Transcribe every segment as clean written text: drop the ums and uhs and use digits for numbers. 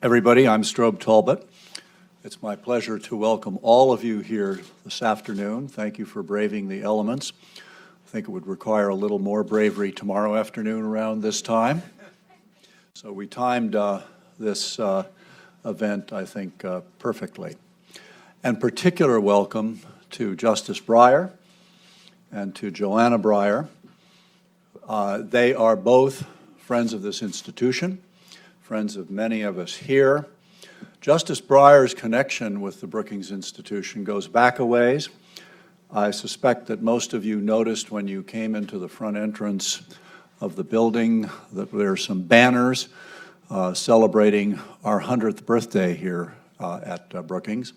Everybody, I'm Strobe Talbot. It's my pleasure to welcome all of you here this afternoon. Thank you for braving the elements. I think it would require a little more bravery tomorrow afternoon around this time. So we timed this event, I think, perfectly. And particular welcome to Justice Breyer and to Joanna Breyer. They are both friends of this institution, friends of many of us here. Justice Breyer's connection with the Brookings Institution goes back a ways. I suspect that most of you noticed when you came into the front entrance of the building that there are some banners celebrating our 100th birthday here at Brookings.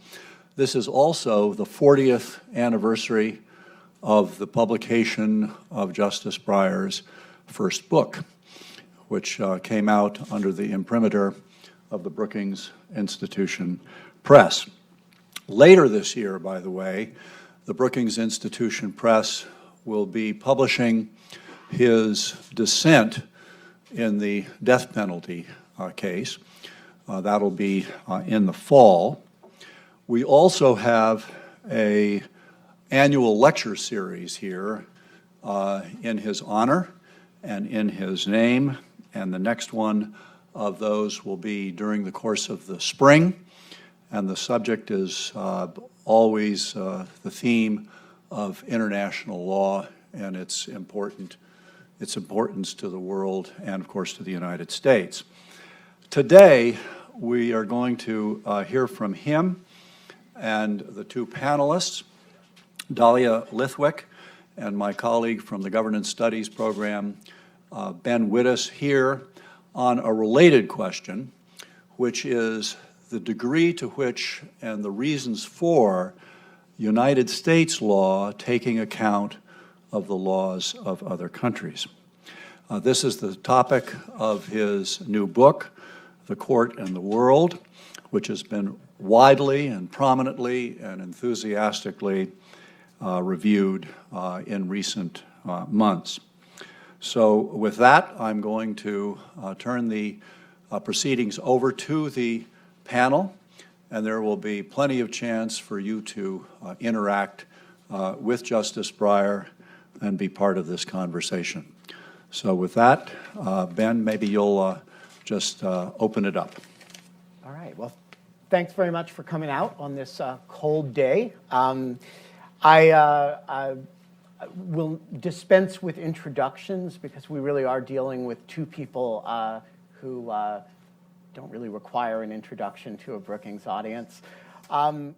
This is also the 40th anniversary of the publication of Justice Breyer's first book, which came out under the imprimatur of the Brookings Institution Press. Later this year, by the way, the Brookings Institution Press will be publishing his dissent in the death penalty case. That'll be in the fall. We also have an annual lecture series here in his honor and in his name, and the next one of those will be during the course of the spring, and the subject is always the theme of international law and its importance to the world and, of course, to the United States. Today, we are going to hear from him and the two panelists, Dahlia Lithwick and my colleague from the Governance Studies program, Ben Wittes, here on a related question, which is the degree to which and the reasons for United States law taking account of the laws of other countries. This is the topic of his new book, The Court and the World, which has been widely and prominently and enthusiastically reviewed in recent months. So with that, I'm going to turn the proceedings over to the panel, and there will be plenty of chance for you to interact with Justice Breyer and be part of this conversation. So with that, Ben, maybe you'll just open it up. All right. Well, thanks very much for coming out on this cold day. I will dispense with introductions because we really are dealing with two people who don't really require an introduction to a Brookings audience. And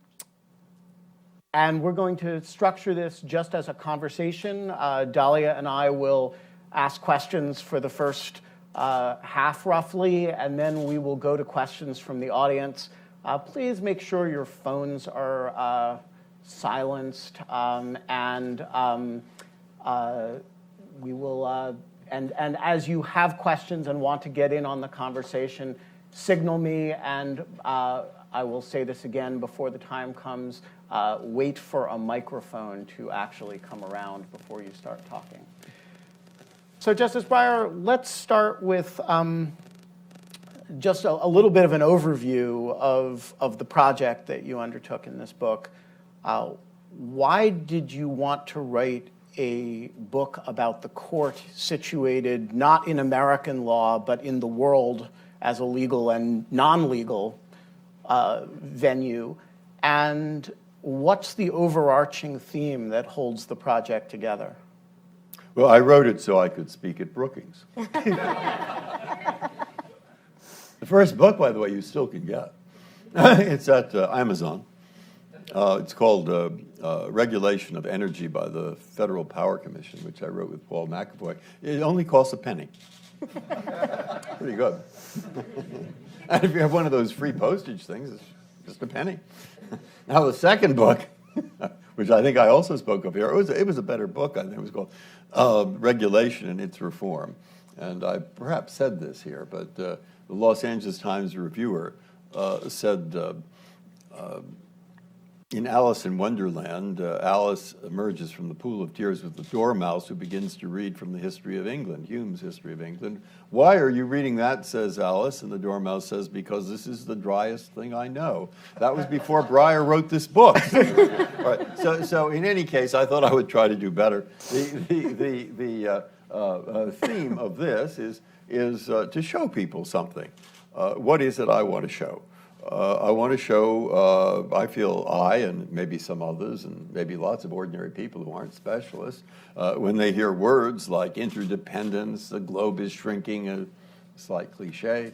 we're going to structure this just as a conversation. Dahlia and I will ask questions for the first half roughly, and then we will go to questions from the audience. Please make sure your phones are silenced, and we will, and as you have questions and want to get in on the conversation, signal me, and I will say this again before the time comes, wait for a microphone to actually come around before you start talking. So Justice Breyer, let's start with just a little bit of an overview of the project that you undertook in this book. Why did you want to write a book about the court situated not in American law, but in the world as a legal and non-legal venue? And what's the overarching theme that holds the project together? Well, I wrote it so I could speak at Brookings. The first book, by the way, you still can get. It's at Amazon. It's called Regulation of Energy by the Federal Power Commission, which I wrote with Paul McAvoy. It only costs a penny. Pretty good. And if you have one of those free postage things, it's just a penny. Now the second book, which I think I also spoke of here, it was a better book. I think it was called Regulation and Its Reform. And I perhaps said this here, but the Los Angeles Times reviewer said in Alice in Wonderland, Alice emerges from the pool of tears with the dormouse who begins to read from the history of England, Hume's History of England. "Why are you reading that?" says Alice, and the dormouse says, "Because this is the driest thing I know." That was before Breyer wrote this book. All right. So in any case, I thought I would try to do better. The theme of this is to show people something. What is it I want to show? I want to show, I feel I and maybe some others and maybe lots of ordinary people who aren't specialists, when they hear words like interdependence, the globe is shrinking, a slight cliche,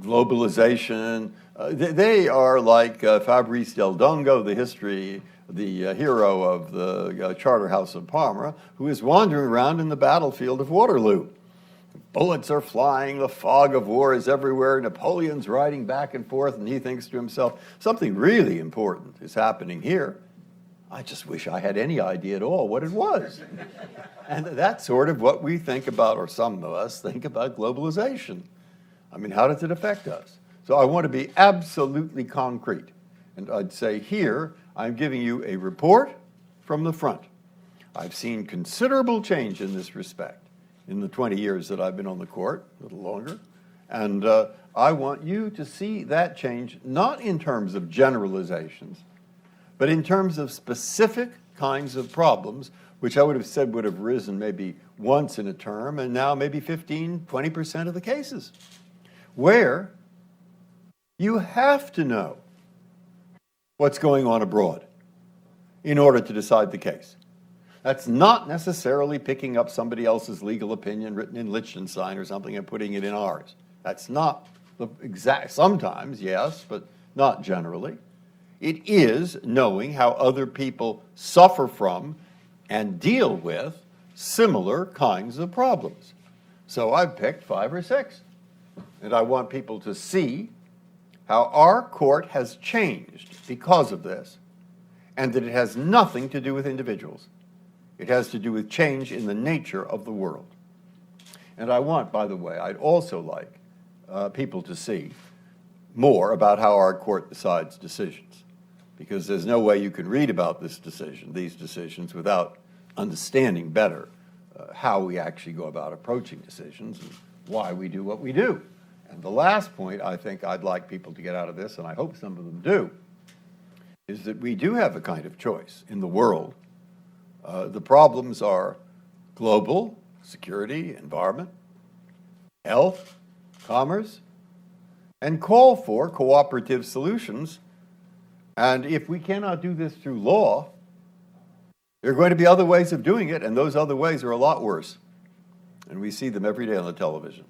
globalization, they are like Fabrice Del Dongo, the hero of the Charterhouse of Parma, who is wandering around in the battlefield of Waterloo. Bullets are flying, the fog of war is everywhere, Napoleon's riding back and forth, and he thinks to himself, something really important is happening here. I just wish I had any idea at all what it was. And that's sort of what we think about, or some of us think about globalization. I mean, how does it affect us? So I want to be absolutely concrete. And I'd say here, I'm giving you a report from the front. I've seen considerable change in this respect in the 20 years that I've been on the court, a little longer. And I want you to see that change, not in terms of generalizations, but in terms of specific kinds of problems, which I would have said would have risen maybe once in a term, and now maybe 15, 20% of the cases, where you have to know what's going on abroad in order to decide the case. That's not necessarily picking up somebody else's legal opinion written in Liechtenstein or something and putting it in ours. That's not the exact, sometimes, yes, but not generally. It is knowing how other people suffer from and deal with similar kinds of problems. So I've picked 5 or 6, and I want people to see how our court has changed because of this, and that it has nothing to do with individuals. It has to do with change in the nature of the world. And I want, by the way, I'd also like people to see more about how our court decides decisions, because there's no way you can read about these decisions, without understanding better how we actually go about approaching decisions and why we do what we do. And the last point I think I'd like people to get out of this, and I hope some of them do, is that we do have a kind of choice in the world. The problems are global, security, environment, health, commerce, and call for cooperative solutions. And if we cannot do this through law, there are going to be other ways of doing it, and those other ways are a lot worse. And we see them every day on the television.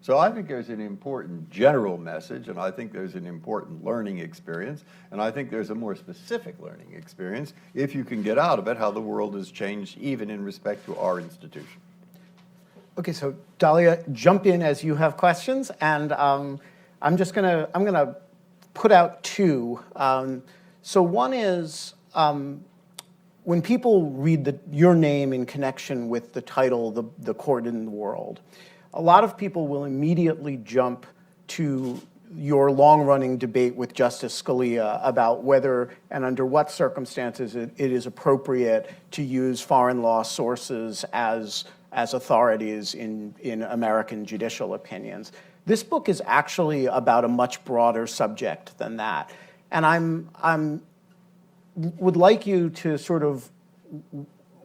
So I think there's an important general message, and I think there's an important learning experience, and I think there's a more specific learning experience if you can get out of it how the world has changed, even in respect to our institution. Okay, so Dahlia, jump in as you have questions, and I'm gonna put out 2. So one is, when people read your name in connection with the title, the Court in the World, a lot of people will immediately jump to your long-running debate with Justice Scalia about whether and under what circumstances it is appropriate to use foreign law sources as authorities in American judicial opinions. This book is actually about a much broader subject than that. And I'm would like you to sort of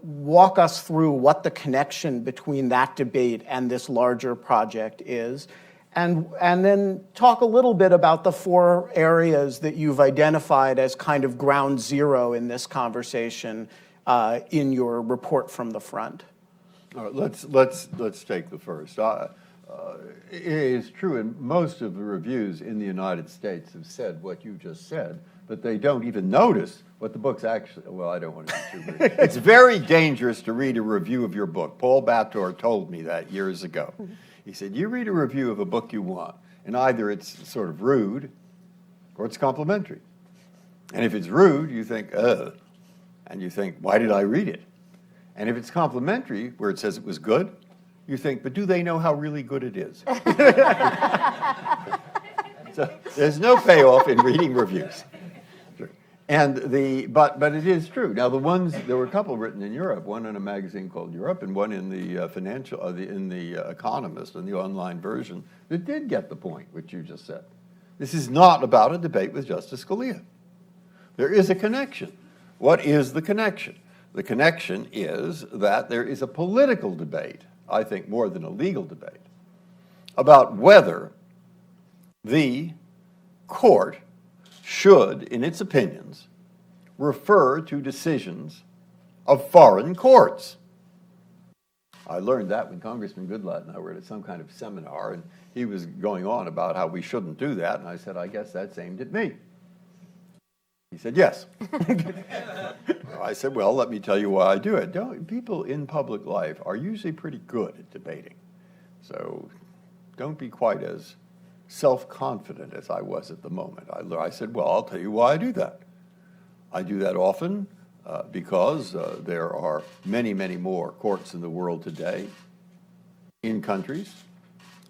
walk us through what the connection between that debate and this larger project is, and then talk a little bit about the 4 areas that you've identified as kind of ground zero in this conversation in your report from the front. All right, let's take the first. It is true, and most of the reviews in the United States have said what you just said, but they don't even notice what the book's actually, well, I don't want to be too rude. It's very dangerous to read a review of your book. Paul Bator told me that years ago. He said, you read a review of a book you want, and either it's sort of rude or it's complimentary. And if it's rude, you think, ugh, and you think, why did I read it? And if it's complimentary, where it says it was good, you think, but do they know how really good it is? So there's no payoff in reading reviews. But it is true. Now there were a couple written in Europe, one in a magazine called Europe, and one in the in the Economist, in the online version, that did get the point, which you just said. This is not about a debate with Justice Scalia. There is a connection. What is the connection? The connection is that there is a political debate, I think more than a legal debate, about whether the court should, in its opinions, refer to decisions of foreign courts. I learned that when Congressman Goodlatte and I were at some kind of seminar, and he was going on about how we shouldn't do that, and I said, I guess that's aimed at me. He said, yes. I said, well, let me tell you why I do it. People in public life are usually pretty good at debating, so don't be quite as self-confident as I was at the moment. I said, well, I'll tell you why I do that. I do that often because there are many, many more courts in the world today in countries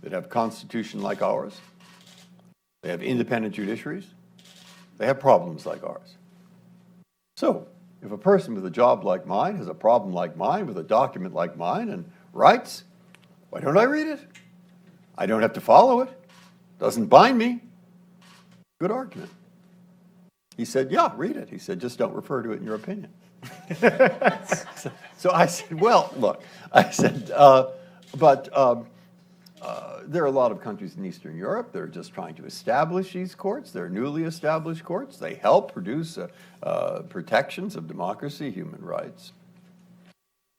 that have constitution like ours. They have independent judiciaries. They have problems like ours. So if a person with a job like mine has a problem like mine with a document like mine and writes, why don't I read it? I don't have to follow it. Doesn't bind me. Good argument. He said, yeah, read it. He said, just don't refer to it in your opinion. So I said, well, look, I said, there are a lot of countries in Eastern Europe that are just trying to establish these courts. They're newly established courts. They help produce protections of democracy, human rights.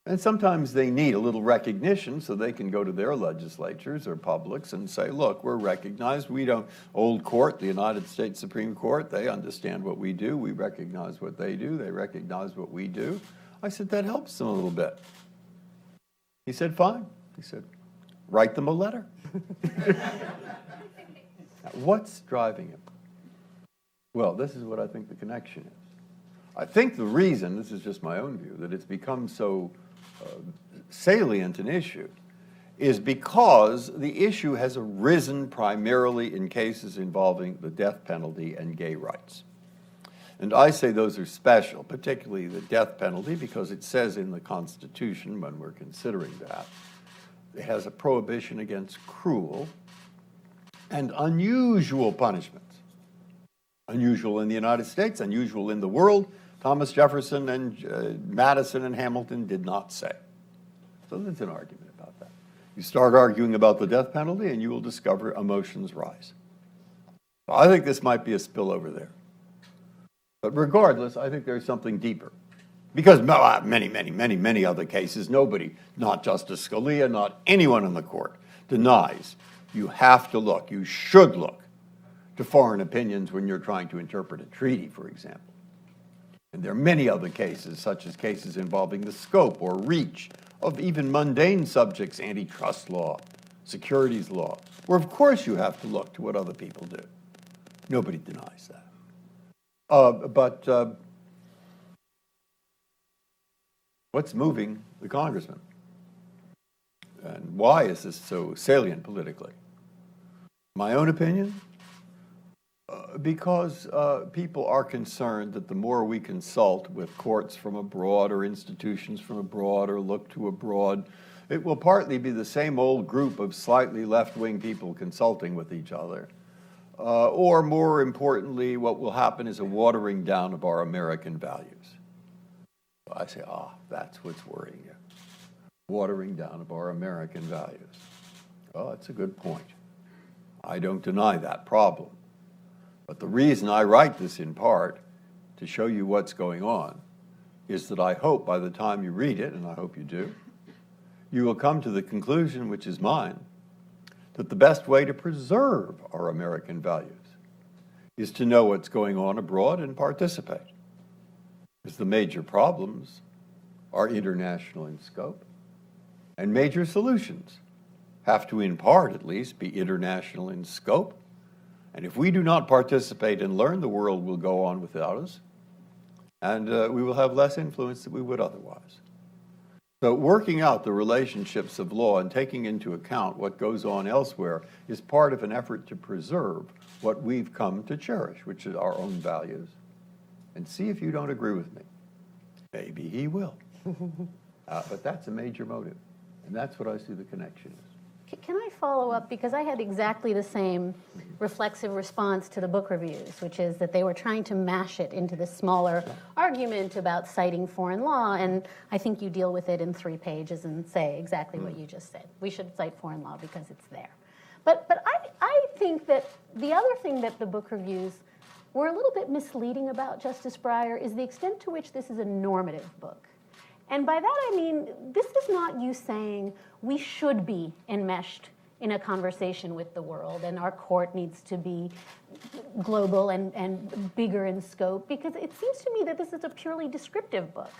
And sometimes they need a little recognition so they can go to their legislatures or publics and say, look, we're recognized. We don't, old court, the United States Supreme Court, they understand what we do. We recognize what they do. They recognize what we do. I said, that helps them a little bit. He said, fine. He said, write them a letter. What's driving it? Well, this is what I think the connection is. I think the reason, this is just my own view, that it's become so salient an issue is because the issue has arisen primarily in cases involving the death penalty and gay rights. And I say those are special, particularly the death penalty, because it says in the Constitution, when we're considering that, it has a prohibition against cruel and unusual punishments. Unusual in the United States, unusual in the world. Thomas Jefferson and Madison and Hamilton did not say. So there's an argument about that. You start arguing about the death penalty and you will discover emotions rise. So I think this might be a spillover there. But regardless, I think there's something deeper. Because many other cases, nobody, not Justice Scalia, not anyone in the court, denies you have to look, you should look to foreign opinions when you're trying to interpret a treaty, for example. And there are many other cases, such as cases involving the scope or reach of even mundane subjects, antitrust law, securities law, where of course you have to look to what other people do. Nobody denies that. What's moving the congressman? And why is this so salient politically? My own opinion? Because people are concerned that the more we consult with courts from abroad or institutions from abroad or look to abroad, it will partly be the same old group of slightly left-wing people consulting with each other. Or more importantly, what will happen is a watering down of our American values. I say, that's what's worrying you. Watering down of our American values. Well, that's a good point. I don't deny that problem. But the reason I write this in part, to show you what's going on, is that I hope by the time you read it, and I hope you do, you will come to the conclusion, which is mine, that the best way to preserve our American values is to know what's going on abroad and participate. Because the major problems are international in scope, and major solutions have to, in part at least, be international in scope. And if we do not participate and learn, the world will go on without us, and we will have less influence than we would otherwise. So working out the relationships of law and taking into account what goes on elsewhere is part of an effort to preserve what we've come to cherish, which is our own values. and see if you don't agree with me. Maybe he will. But that's a major motive. And that's what I see the connection is. Can I follow up? Because I had exactly the same reflexive response to the book reviews, which is that they were trying to mash it into this smaller argument about citing foreign law, and I think you deal with it in 3 pages and say exactly what you just said. We should cite foreign law because it's there. But I think that the other thing that the book reviews were a little bit misleading about Justice Breyer is the extent to which this is a normative book. And by that I mean, this is not you saying we should be enmeshed in a conversation with the world and our court needs to be global and bigger in scope, because it seems to me that this is a purely descriptive book.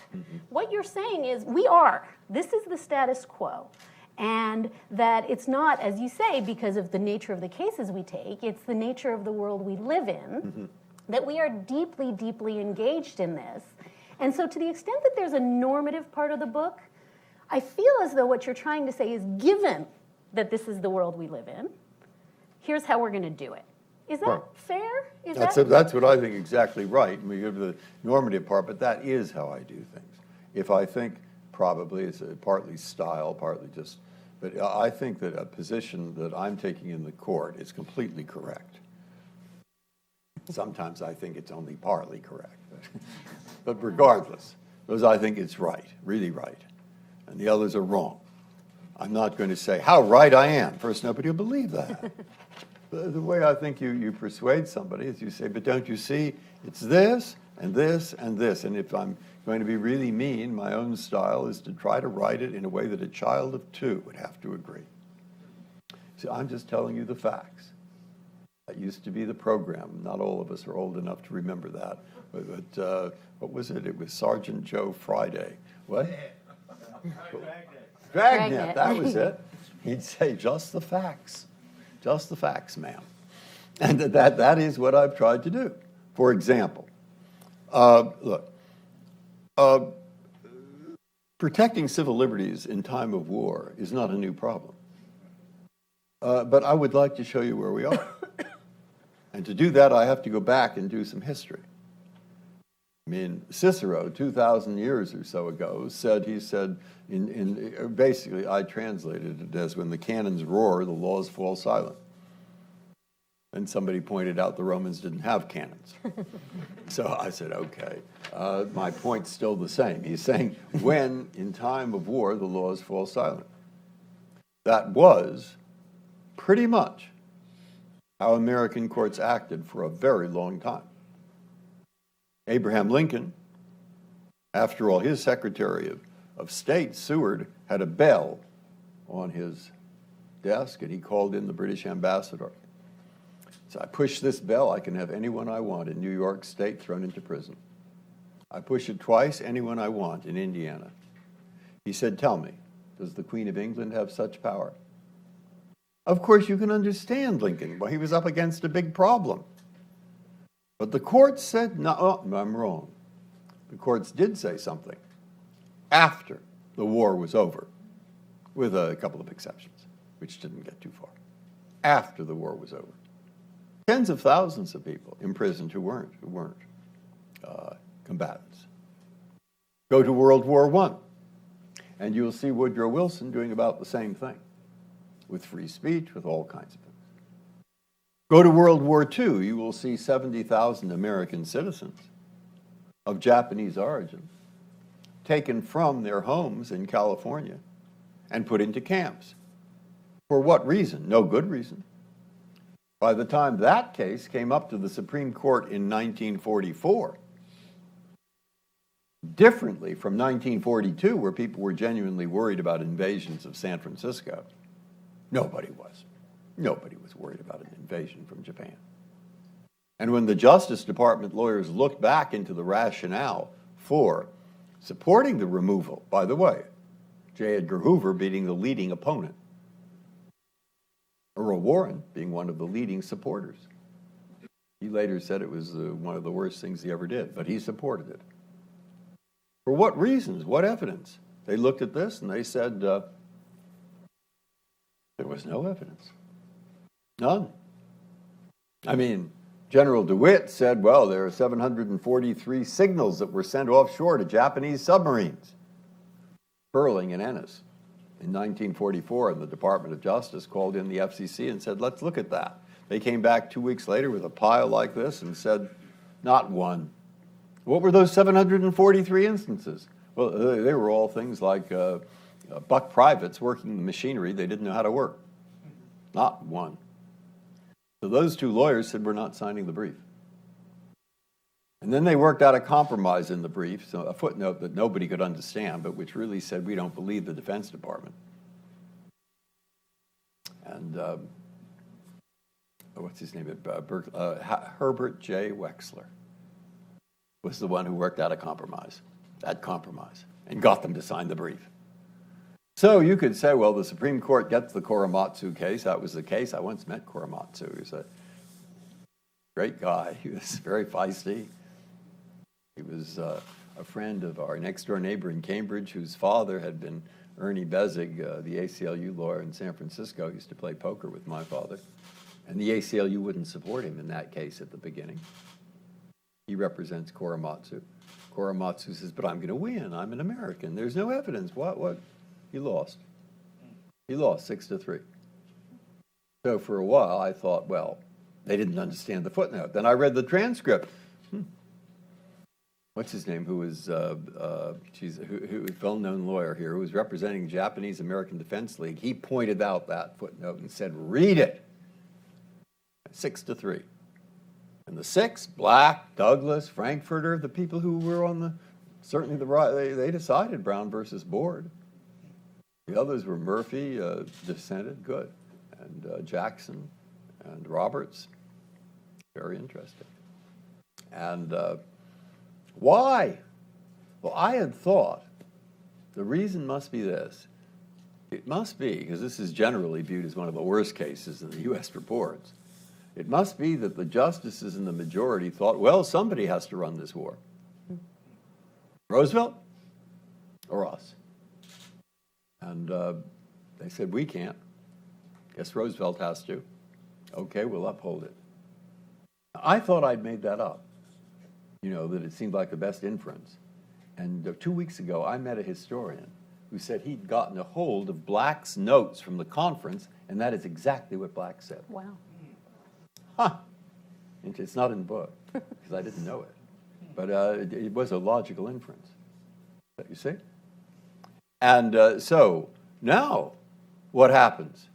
What you're saying is this is the status quo. And that it's not, as you say, because of the nature of the cases we take, it's the nature of the world we live in, that we are deeply, deeply engaged in this. And so to the extent that there's a normative part of the book, I feel as though what you're trying to say is, given that this is the world we live in, here's how we're going to do it. Is that fair? That's what I think exactly right. And we give the normative part, but that is how I do things. If I think probably it's partly style, partly just, but I think that a position that I'm taking in the court is completely correct. Sometimes I think it's only partly correct. But regardless, because I think it's right, really right, and the others are wrong. I'm not going to say how right I am. First, nobody will believe that. The way I think you persuade somebody is you say, but don't you see, it's this and this and this. And if I'm going to be really mean, my own style is to try to write it in a way that a child of 2 would have to agree. See, I'm just telling you the facts. That used to be the program. Not all of us are old enough to remember that. But what was it? It was Sergeant Joe Friday. What? Dragnet. That was it. He'd say, just the facts. Just the facts, ma'am. And that is what I've tried to do. For example, look, protecting civil liberties in time of war is not a new problem. But I would like to show you where we are. And to do that, I have to go back and do some history. I mean, Cicero, 2,000 years or so ago, said, basically, I translated it as, when the cannons roar, the laws fall silent. And somebody pointed out the Romans didn't have cannons. So I said, okay, my point's still the same. He's saying, when, in time of war, the laws fall silent. That was pretty much how American courts acted for a very long time. Abraham Lincoln, after all, his Secretary of State, Seward, had a bell on his desk, and he called in the British ambassador. So I push this bell, I can have anyone I want in New York State thrown into prison. I push it twice, anyone I want in Indiana. He said, tell me, does the Queen of England have such power? Of course, you can understand Lincoln. Well, he was up against a big problem. But the courts said, no, I'm wrong. The courts did say something after the war was over, with a couple of exceptions, which didn't get too far. After the war was over. Tens of thousands of people imprisoned who weren't combatants. Go to World War I, and you'll see Woodrow Wilson doing about the same thing, with free speech, with all kinds of things. Go to World War II, you will see 70,000 American citizens of Japanese origin taken from their homes in California and put into camps. For what reason? No good reason. By the time that case came up to the Supreme Court in 1944, differently from 1942, where people were genuinely worried about invasions of San Francisco, nobody was. Nobody was worried about an invasion from Japan. And when the Justice Department lawyers looked back into the rationale for supporting the removal, by the way, J. Edgar Hoover being the leading opponent, Earl Warren being one of the leading supporters. He later said it was one of the worst things he ever did, but he supported it. For what reasons? What evidence? They looked at this and they said there was no evidence. None. I mean, General DeWitt said, well, there are 743 signals that were sent offshore to Japanese submarines, Perling and Ennis. In 1944, and the Department of Justice called in the FCC and said, let's look at that. They came back 2 weeks later with a pile like this and said, not one. What were those 743 instances? Well, they were all things like buck privates working the machinery they didn't know how to work. Not one. So those two lawyers said, we're not signing the brief. And then they worked out a compromise in the brief, so a footnote that nobody could understand, but which really said, we don't believe the Defense Department. And what's his name? Herbert J. Wexler was the one who worked out a compromise, that compromise, and got them to sign the brief. So you could say, well, the Supreme Court gets the Korematsu case. That was the case. I once met Korematsu. He was a great guy. He was very feisty. He was a friend of our next-door neighbor in Cambridge, whose father had been Ernie Bezig, the ACLU lawyer in San Francisco. He used to play poker with my father. And the ACLU wouldn't support him in that case at the beginning. He represents Korematsu. Korematsu says, but I'm going to win. I'm an American. There's no evidence. What? He lost. He lost 6-3. So for a while, I thought, well, they didn't understand the footnote. Then I read the transcript. What's his name? Who was who well-known lawyer here, who was representing Japanese American Defense League. He pointed out that footnote and said, read it. 6-3. And the six, Black, Douglas, Frankfurter, the people who were on certainly the right, they decided Brown versus Board. The others were Murphy, dissented, good, and Jackson and Roberts, very interesting. And why? Well, I had thought the reason must be this. It must be, because this is generally viewed as one of the worst cases in the U.S. reports, it must be that the justices in the majority thought, well, somebody has to run this war. Roosevelt or us? And they said, we can't. Guess Roosevelt has to. Okay, we'll uphold it. I thought I'd made that up, that it seemed like the best inference. And 2 weeks ago, I met a historian who said he'd gotten a hold of Black's notes from the conference, and that is exactly what Black said. Wow. Huh. It's not in the book, because I didn't know it. But it was a logical inference. You see? And so now, what happens?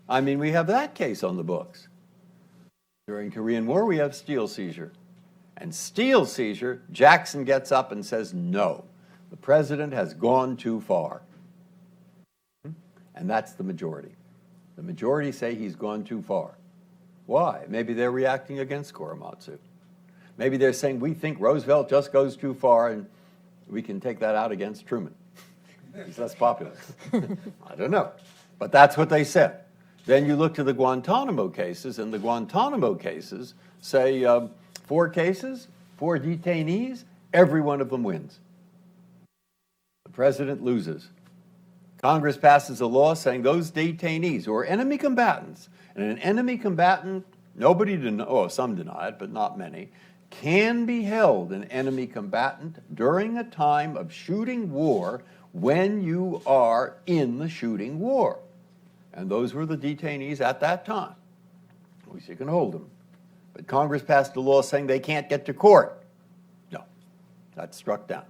I mean, we have that case on the books. During Korean War, we have steel seizure. And steel seizure, Jackson gets up and says, no, the president has gone too far. And that's the majority. The majority say he's gone too far. Why? Maybe they're reacting against Korematsu. Maybe they're saying, we think Roosevelt just goes too far, and we can take that out against Truman. He's less popular. I don't know. But that's what they said. Then you look to the Guantanamo cases, and the Guantanamo cases say 4 cases, 4 detainees, every one of them wins. The president loses. Congress passes a law saying those detainees who are enemy combatants, and an enemy combatant, some deny it, but not many, can be held an enemy combatant during a time of shooting war when you are in the shooting war. And those were the detainees at that time. At least you can hold them. But Congress passed a law saying they can't get to court. No, that's struck down.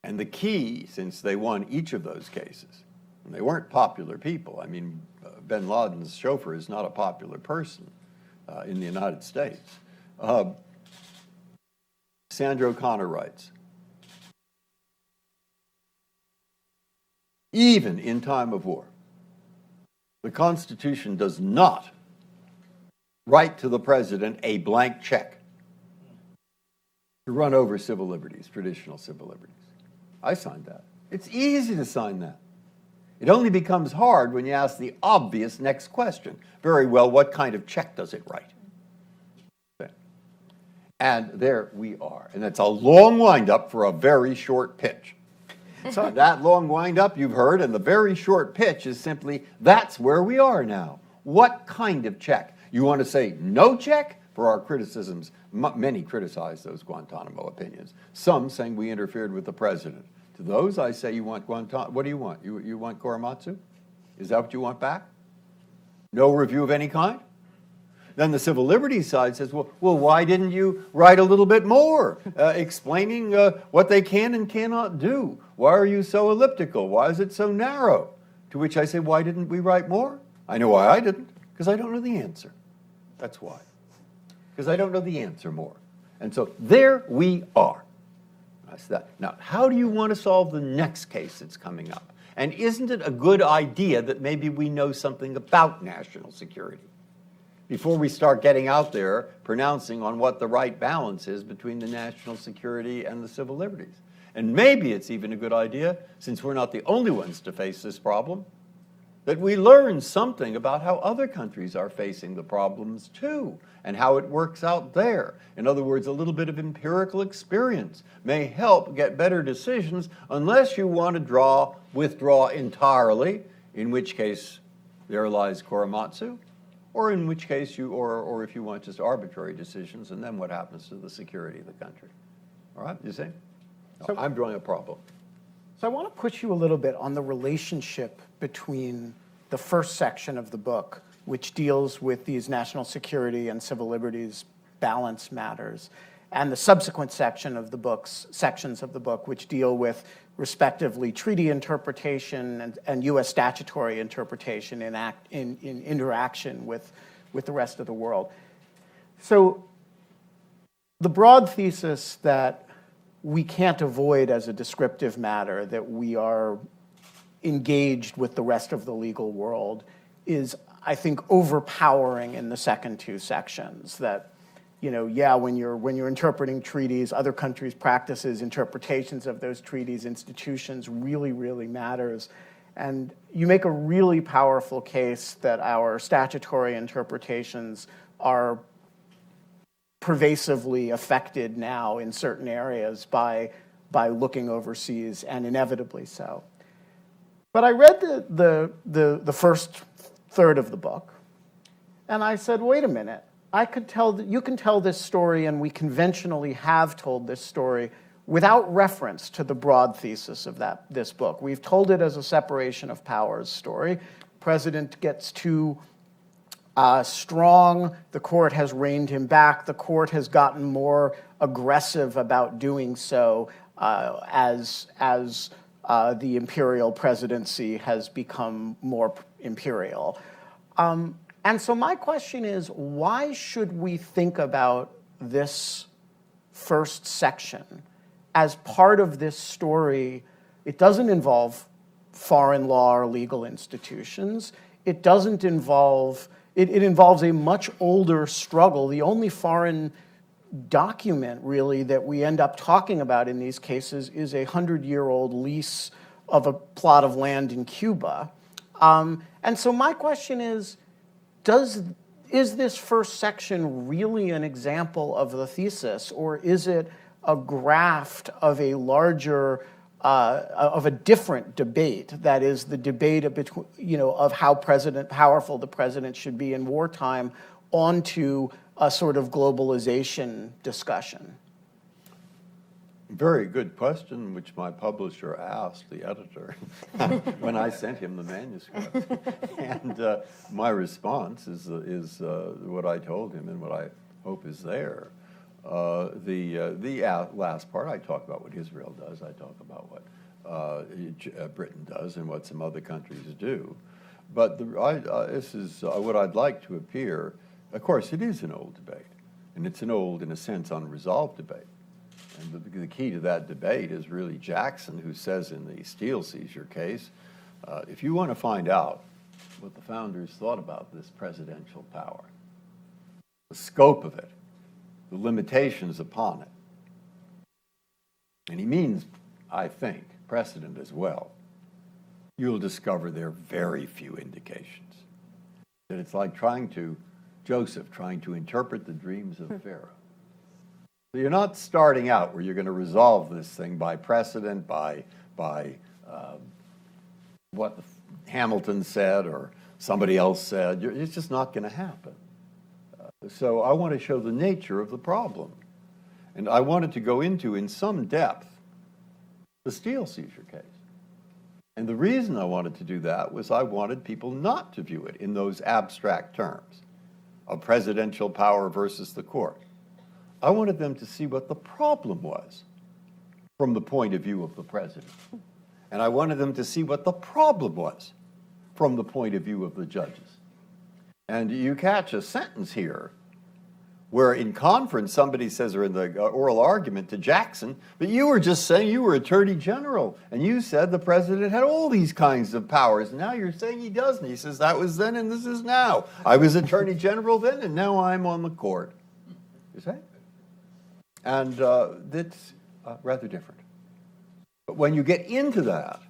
And the key, since they won each of those cases, and they weren't popular people. I mean, bin Laden's chauffeur is not a popular person in the United States. Sandra O'Connor writes, even in time of war, the Constitution does not write to the president a blank check to run over civil liberties, traditional civil liberties. I signed that. It's easy to sign that. It only becomes hard when you ask the obvious next question. Very well, what kind of check does it write? Okay. And there we are. And it's a long wind-up for a very short pitch. So that long wind-up you've heard, and the very short pitch is simply, that's where we are now. What kind of check? You want to say no check? For our criticisms, many criticize those Guantanamo opinions. Some saying we interfered with the president. To those, I say you want Guantanamo. What do you want? You want Korematsu? Is that what you want back? No review of any kind? Then the civil liberties side says, well, why didn't you write a little bit more, explaining what they can and cannot do? Why are you so elliptical? Why is it so narrow? To which I say, why didn't we write more? I know why I didn't, because I don't know the answer. That's why. Because I don't know the answer more. And so there we are. That's that. Now, how do you want to solve the next case that's coming up? And isn't it a good idea that maybe we know something about national security before we start getting out there pronouncing on what the right balance is between the national security and the civil liberties? And maybe it's even a good idea, since we're not the only ones to face this problem, that we learn something about how other countries are facing the problems too, and how it works out there. In other words, a little bit of empirical experience may help get better decisions, unless you want to withdraw entirely, in which case there lies Korematsu, or in which case or if you want just arbitrary decisions, and then what happens to the security of the country. All right, you see? So, I'm drawing a problem. So I want to push you a little bit on the relationship between the first section of the book, which deals with these national security and civil liberties balance matters, and the subsequent sections of the book, which deal with, respectively, treaty interpretation and U.S. statutory interpretation in interaction with the rest of the world. So the broad thesis that we can't avoid as a descriptive matter that we are engaged with the rest of the legal world is, I think, overpowering in the second two sections. That, when you're interpreting treaties, other countries' practices, interpretations of those treaties, institutions really, really matters. And you make a really powerful case that our statutory interpretations are pervasively affected now in certain areas by looking overseas, and inevitably so. But I read the first third of the book, and I said, wait a minute, you can tell this story, and we conventionally have told this story without reference to the broad thesis of this book. We've told it as a separation of powers story. President gets too strong, the court has reined him back, the court has gotten more aggressive about doing so as the imperial presidency has become more imperial. And so my question is, why should we think about this first section as part of this story? It doesn't involve foreign law or legal institutions. It doesn't involve, it involves a much older struggle. The only foreign document, really, that we end up talking about in these cases is a 100-year-old lease of a plot of land in Cuba. And so my question is this first section really an example of the thesis, or is it a graft of a larger, of a different debate? That is the debate of how powerful the president should be in wartime, onto a sort of globalization discussion. Very good question, which my publisher asked the editor when I sent him the manuscript. And my response is what I told him and what I hope is there. The last part, I talk about what Israel does. I talk about what Britain does and what some other countries do. But this is what I'd like to appear. Of course, it is an old debate, and it's an old, in a sense, unresolved debate. And the key to that debate is really Jackson, who says in the steel seizure case, if you want to find out what the founders thought about this presidential power, the scope of it, the limitations upon it, and he means, I think, precedent as well, you'll discover there are very few indications. That it's like Joseph trying to interpret the dreams of Pharaoh. So you're not starting out where you're going to resolve this thing by precedent, by what Hamilton said or somebody else said. It's just not going to happen. So I want to show the nature of the problem. And I wanted to go into, in some depth, the steel seizure case. And the reason I wanted to do that was I wanted people not to view it in those abstract terms of presidential power versus the court. I wanted them to see what the problem was from the point of view of the president. And I wanted them to see what the problem was from the point of view of the judges. And you catch a sentence here where in conference somebody says, or in the oral argument to Jackson, but you were just saying you were Attorney General, and you said the president had all these kinds of powers. Now you're saying he doesn't. He says that was then and this is now. I was Attorney General then, and now I'm on the court. You see? And that's rather different. But when you get into that,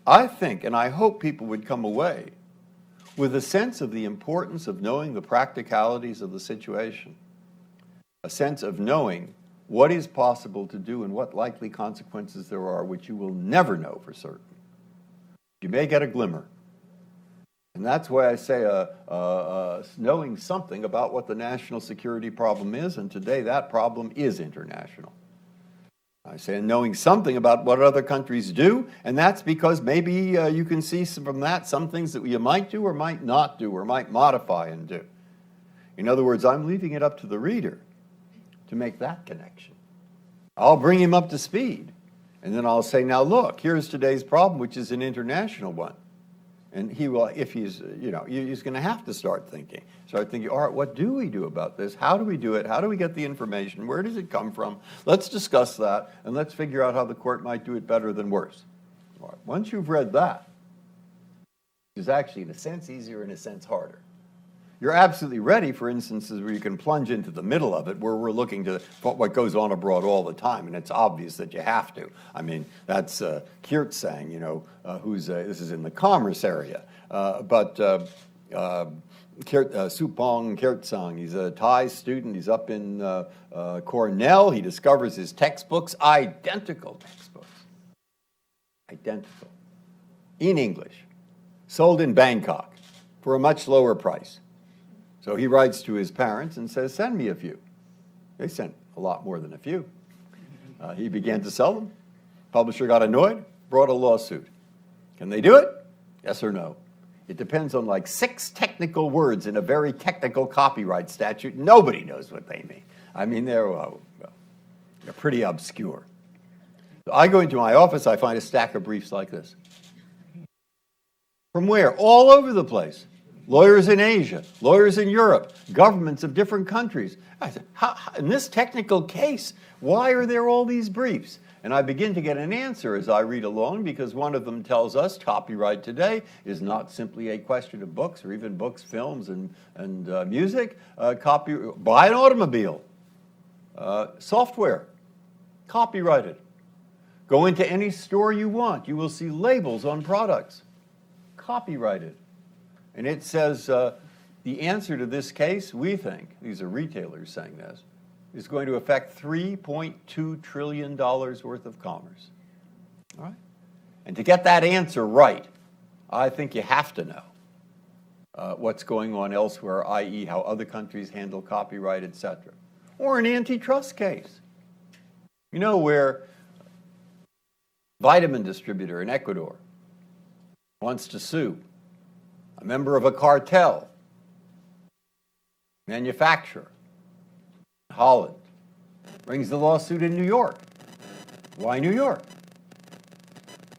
I think, and I hope people would come away with a sense of the importance of knowing the practicalities of the situation, a sense of knowing what is possible to do and what likely consequences there are, which you will never know for certain. You may get a glimmer. And that's why I say knowing something about what the national security problem is, and today that problem is international. I say knowing something about what other countries do, and that's because maybe you can see from that some things that you might do or might not do or might modify and do. In other words, I'm leaving it up to the reader to make that connection. I'll bring him up to speed, and then I'll say, now look, here's today's problem, which is an international one. And he will, if he's, he's going to have to start thinking, all right, what do we do about this? How do we do it? How do we get the information? Where does it come from? Let's discuss that, and let's figure out how the court might do it better than worse. All right. Once you've read that, it's actually, in a sense, easier, in a sense, harder. You're absolutely ready for instances where you can plunge into the middle of it, where we're looking to what goes on abroad all the time, and it's obvious that you have to. I mean, that's Kirt saying, this is in the commerce area. Supong Kirtsang, he's a Thai student. He's up in Cornell. He discovers his textbooks, identical textbooks, identical, in English, sold in Bangkok for a much lower price. So he writes to his parents and says, send me a few. They sent a lot more than a few. He began to sell them. Publisher got annoyed, brought a lawsuit. Can they do it? Yes or no? It depends on like 6 technical words in a very technical copyright statute. Nobody knows what they mean. I mean, they're pretty obscure. So I go into my office, I find a stack of briefs like this. From where? All over the place. Lawyers in Asia, lawyers in Europe, governments of different countries. I said, in this technical case, why are there all these briefs? And I begin to get an answer as I read along, because one of them tells us copyright today is not simply a question of books, or even books, films, and music. Buy an automobile, software, copyrighted. Go into any store you want. You will see labels on products, copyrighted. And it says the answer to this case, we think, these are retailers saying this, is going to affect $3.2 trillion worth of commerce. All right? And to get that answer right, I think you have to know what's going on elsewhere, i.e. how other countries handle copyright, etc. Or an antitrust case. Where vitamin distributor in Ecuador wants to sue a member of a cartel, manufacturer, Holland, brings the lawsuit in New York. Why New York?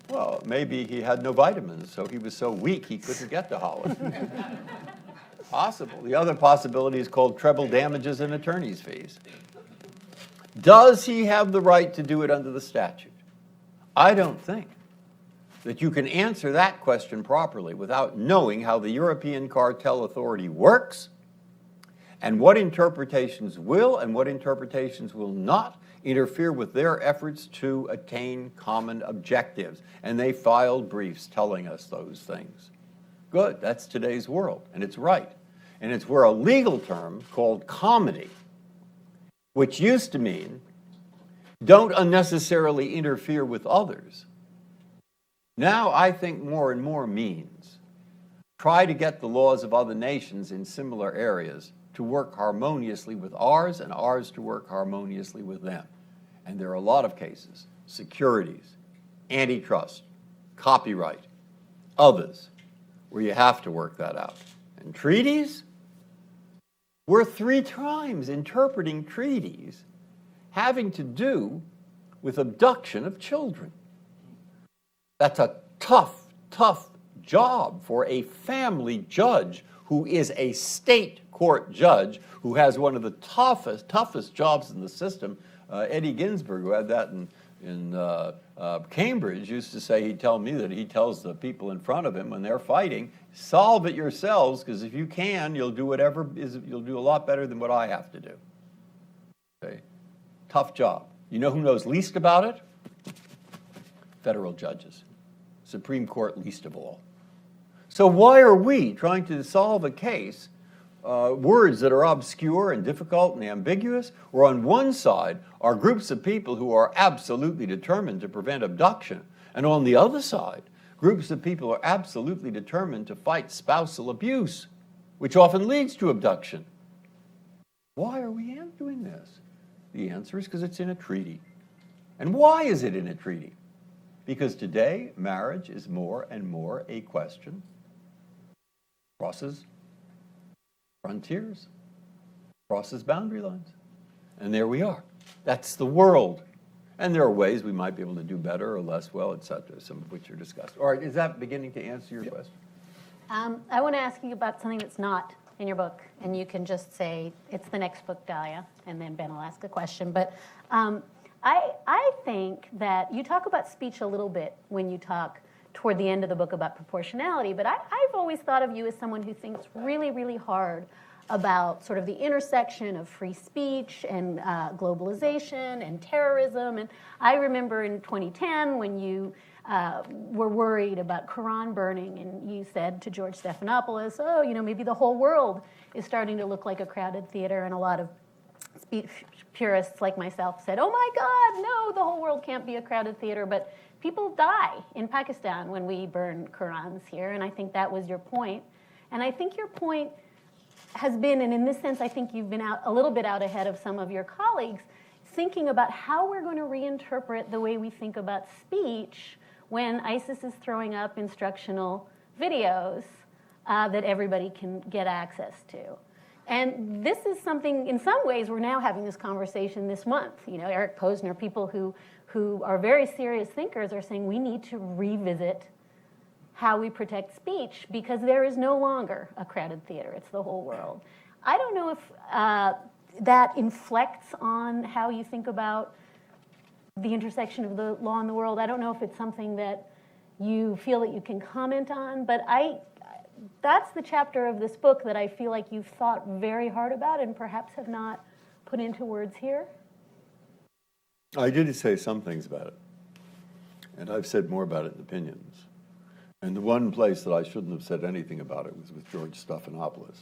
Well, maybe he had no vitamins, so he was so weak he couldn't get to Holland. Possible. The other possibility is called treble damages and attorney's fees. Does he have the right to do it under the statute? I don't think that you can answer that question properly without knowing how the European Cartel Authority works and what interpretations will and what interpretations will not interfere with their efforts to attain common objectives. And they filed briefs telling us those things. Good, that's today's world, and it's right. And it's where a legal term called comity, which used to mean don't unnecessarily interfere with others, now I think more and more means try to get the laws of other nations in similar areas to work harmoniously with ours and ours to work harmoniously with them. And there are a lot of cases, securities, antitrust, copyright, others, where you have to work that out. And treaties? We're 3 times interpreting treaties having to do with abduction of children. That's a tough, tough job for a family judge who is a state court judge who has one of the toughest jobs in the system. Eddie Ginsburg, who had that in Cambridge, used to say, he'd tell me that he tells the people in front of him when they're fighting, solve it yourselves, because if you can, you'll do you'll do a lot better than what I have to do. Okay? Tough job. You know who knows least about it? Federal judges. Supreme Court least of all. So why are we trying to solve a case, words that are obscure and difficult and ambiguous, where on one side are groups of people who are absolutely determined to prevent abduction, and on the other side, groups of people are absolutely determined to fight spousal abuse, which often leads to abduction? Why are we doing this? The answer is because it's in a treaty. And why is it in a treaty? Because today, marriage is more and more a question. Crosses frontiers, crosses boundary lines. And there we are. That's the world. And there are ways we might be able to do better or less well, et cetera, some of which are discussed. All right, is that beginning to answer your question? I want to ask you about something that's not in your book, and you can just say, it's the next book, Dahlia, and then Ben will ask a question. But I think that you talk about speech a little bit when you talk toward the end of the book about proportionality, but I've always thought of you as someone who thinks really, really hard about sort of the intersection of free speech and globalization and terrorism. And I remember in 2010 when you were worried about Quran burning, and you said to George Stephanopoulos, oh, maybe the whole world is starting to look like a crowded theater, and a lot of speech purists like myself said, oh my God, no, the whole world can't be a crowded theater. But people die in Pakistan when we burn Qurans here, and I think that was your point. And I think your point has been, and in this sense I think you've been a little bit out ahead of some of your colleagues, thinking about how we're going to reinterpret the way we think about speech when ISIS is throwing up instructional videos that everybody can get access to. And this is something, in some ways, we're now having this conversation this month. Eric Posner, people who are very serious thinkers are saying we need to revisit how we protect speech because there is no longer a crowded theater. It's the whole world. I don't know if that inflects on how you think about the intersection of the law and the world. I don't know if it's something that you feel that you can comment on, but that's the chapter of this book that I feel like you've thought very hard about and perhaps have not put into words here. I did say some things about it, and I've said more about it in opinions. And the one place that I shouldn't have said anything about it was with George Stephanopoulos.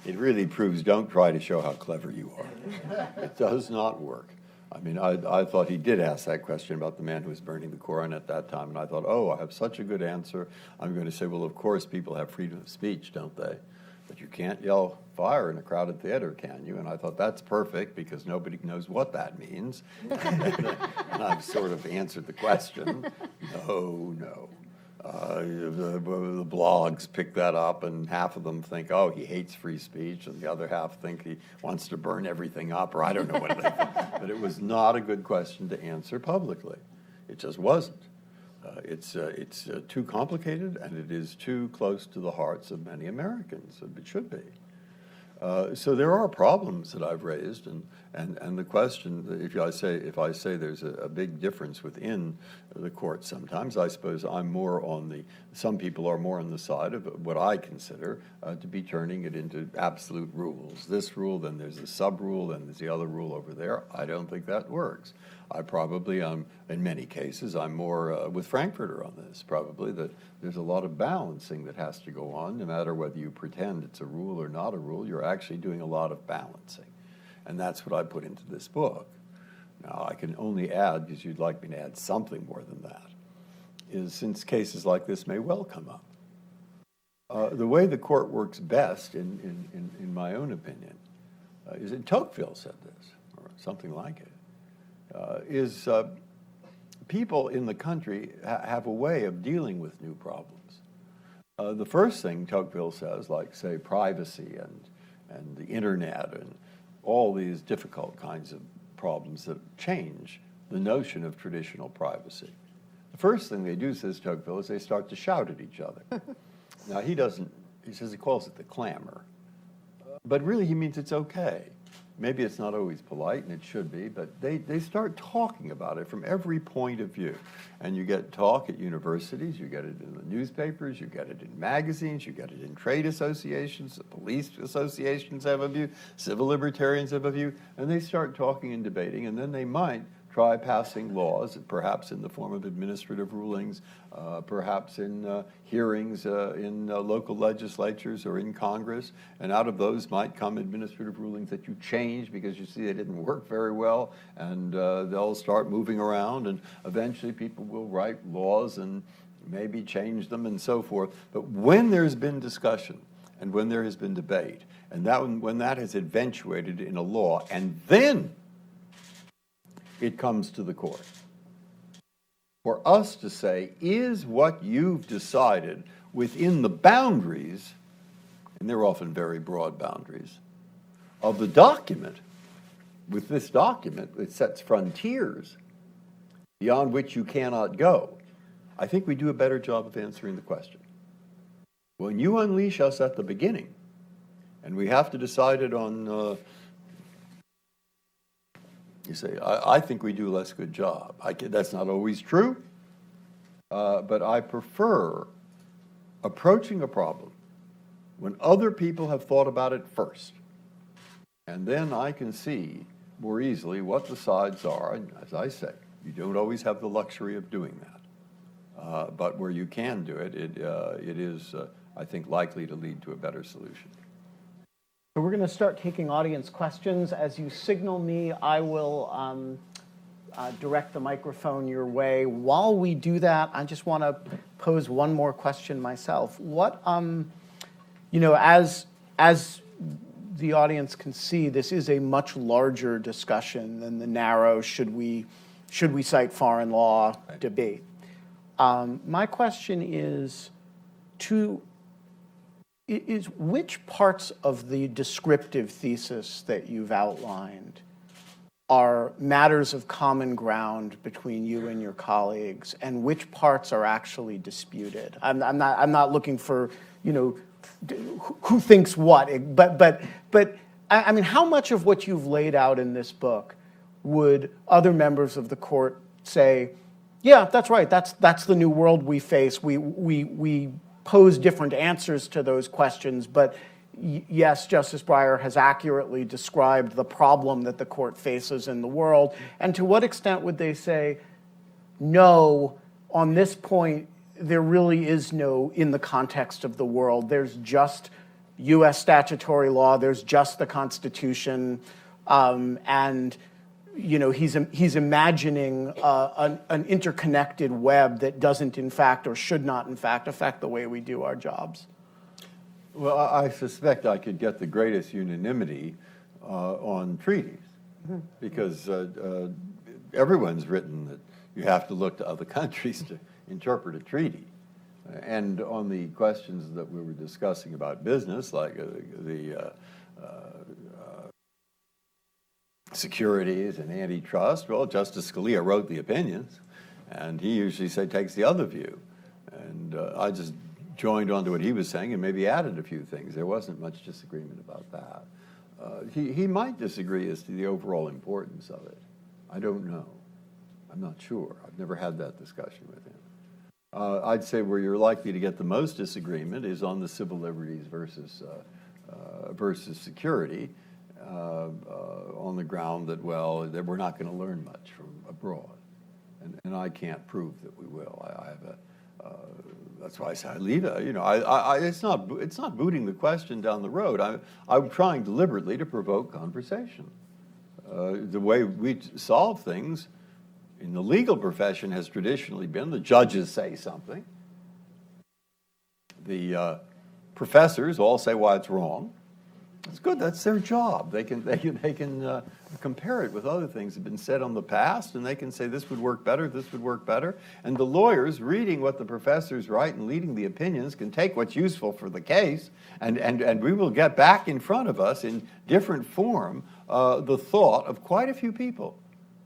It really proves, don't try to show how clever you are. It does not work. I mean, I thought he did ask that question about the man who was burning the Koran at that time, and I thought, oh, I have such a good answer. I'm going to say, well, of course, people have freedom of speech, don't they? But you can't yell fire in a crowded theater, can you? And I thought, that's perfect, because nobody knows what that means. And I've sort of answered the question. No. The blogs pick that up, and half of them think, oh, he hates free speech, and the other half think he wants to burn everything up, or I don't know what they think. But it was not a good question to answer publicly. It just wasn't. It's too complicated, and it is too close to the hearts of many Americans. It should be. So there are problems that I've raised, and the question, if I say there's a big difference within the court sometimes, I suppose I'm more on some people are more on the side of what I consider to be turning it into absolute rules. This rule, then there's a sub-rule, then there's the other rule over there. I don't think that works. I probably, in many cases, I'm more with Frankfurter on this, probably, that there's a lot of balancing that has to go on, no matter whether you pretend it's a rule or not a rule, you're actually doing a lot of balancing. And that's what I put into this book. Now, I can only add, because you'd like me to add something more than that, is since cases like this may well come up, The way the court works best, in my own opinion, is that Tocqueville said this, or something like it, is people in the country have a way of dealing with new problems. The first thing Tocqueville says, like, say, privacy and the internet and all these difficult kinds of problems that change the notion of traditional privacy. The first thing they do, says Tocqueville, is they start to shout at each other. Now, he says he calls it the clamor, but really he means it's okay. Maybe it's not always polite, and it should be, but they start talking about it from every point of view. And you get talk at universities, you get it in the newspapers, you get it in magazines, you get it in trade associations, the police associations have a view, civil libertarians have a view, and they start talking and debating, and then they might try passing laws, perhaps in the form of administrative rulings, perhaps in hearings in local legislatures or in Congress, and out of those might come administrative rulings that you change because you see they didn't work very well, and they'll start moving around, and eventually people will write laws and maybe change them and so forth. But when there's been discussion and when there has been debate, and when that has eventuated in a law, and then it comes to the court. For us to say, is what you've decided within the boundaries, and they're often very broad boundaries, of the document, with this document, it sets frontiers beyond which you cannot go. I think we do a better job of answering the question. When you unleash us at the beginning, and we have to decide it on you say, I think we do a less good job. That's not always true, but I prefer approaching a problem when other people have thought about it first. And then I can see more easily what the sides are. And as I say, you don't always have the luxury of doing that. But where you can do it, it is, I think, likely to lead to a better solution. So we're going to start taking audience questions. As you signal me, I will direct the microphone your way. While we do that, I just want to pose one more question myself. What, as the audience can see, this is a much larger discussion than the narrow should we cite foreign law debate. My question is which parts of the descriptive thesis that you've outlined are matters of common ground between you and your colleagues, and which parts are actually disputed? I'm not looking for, who thinks what, but I mean, how much of what you've laid out in this book would other members of the court say, yeah, that's right, that's the new world we face. We pose different answers to those questions, but yes, Justice Breyer has accurately described the problem that the court faces in the world. And to what extent would they say, no, on this point, there really is no, in the context of the world, there's just U.S. statutory law, there's just the Constitution, and he's imagining an interconnected web that doesn't, in fact, or should not, in fact, affect the way we do our jobs? Well, I suspect I could get the greatest unanimity on treaties, because everyone's written that you have to look to other countries to interpret a treaty. And on the questions that we were discussing about business, like the securities and antitrust, well, Justice Scalia wrote the opinions, and he usually takes the other view. And I just joined onto what he was saying and maybe added a few things. There wasn't much disagreement about that. He might disagree as to the overall importance of it. I don't know. I'm not sure. I've never had that discussion with him. I'd say where you're likely to get the most disagreement is on the civil liberties versus security, on the ground that, well, that we're not going to learn much from abroad. And I can't prove that we will. I have that's why I say I leave it. It's not booting the question down the road. I'm trying deliberately to provoke conversation. The way we solve things in the legal profession has traditionally been the judges say something. The professors all say why it's wrong. It's good. That's their job. They can compare it with other things that have been said on the past, and they can say this would work better, this would work better. And the lawyers, reading what the professors write and leading the opinions, can take what's useful for the case, and we will get back in front of us in different form the thought of quite a few people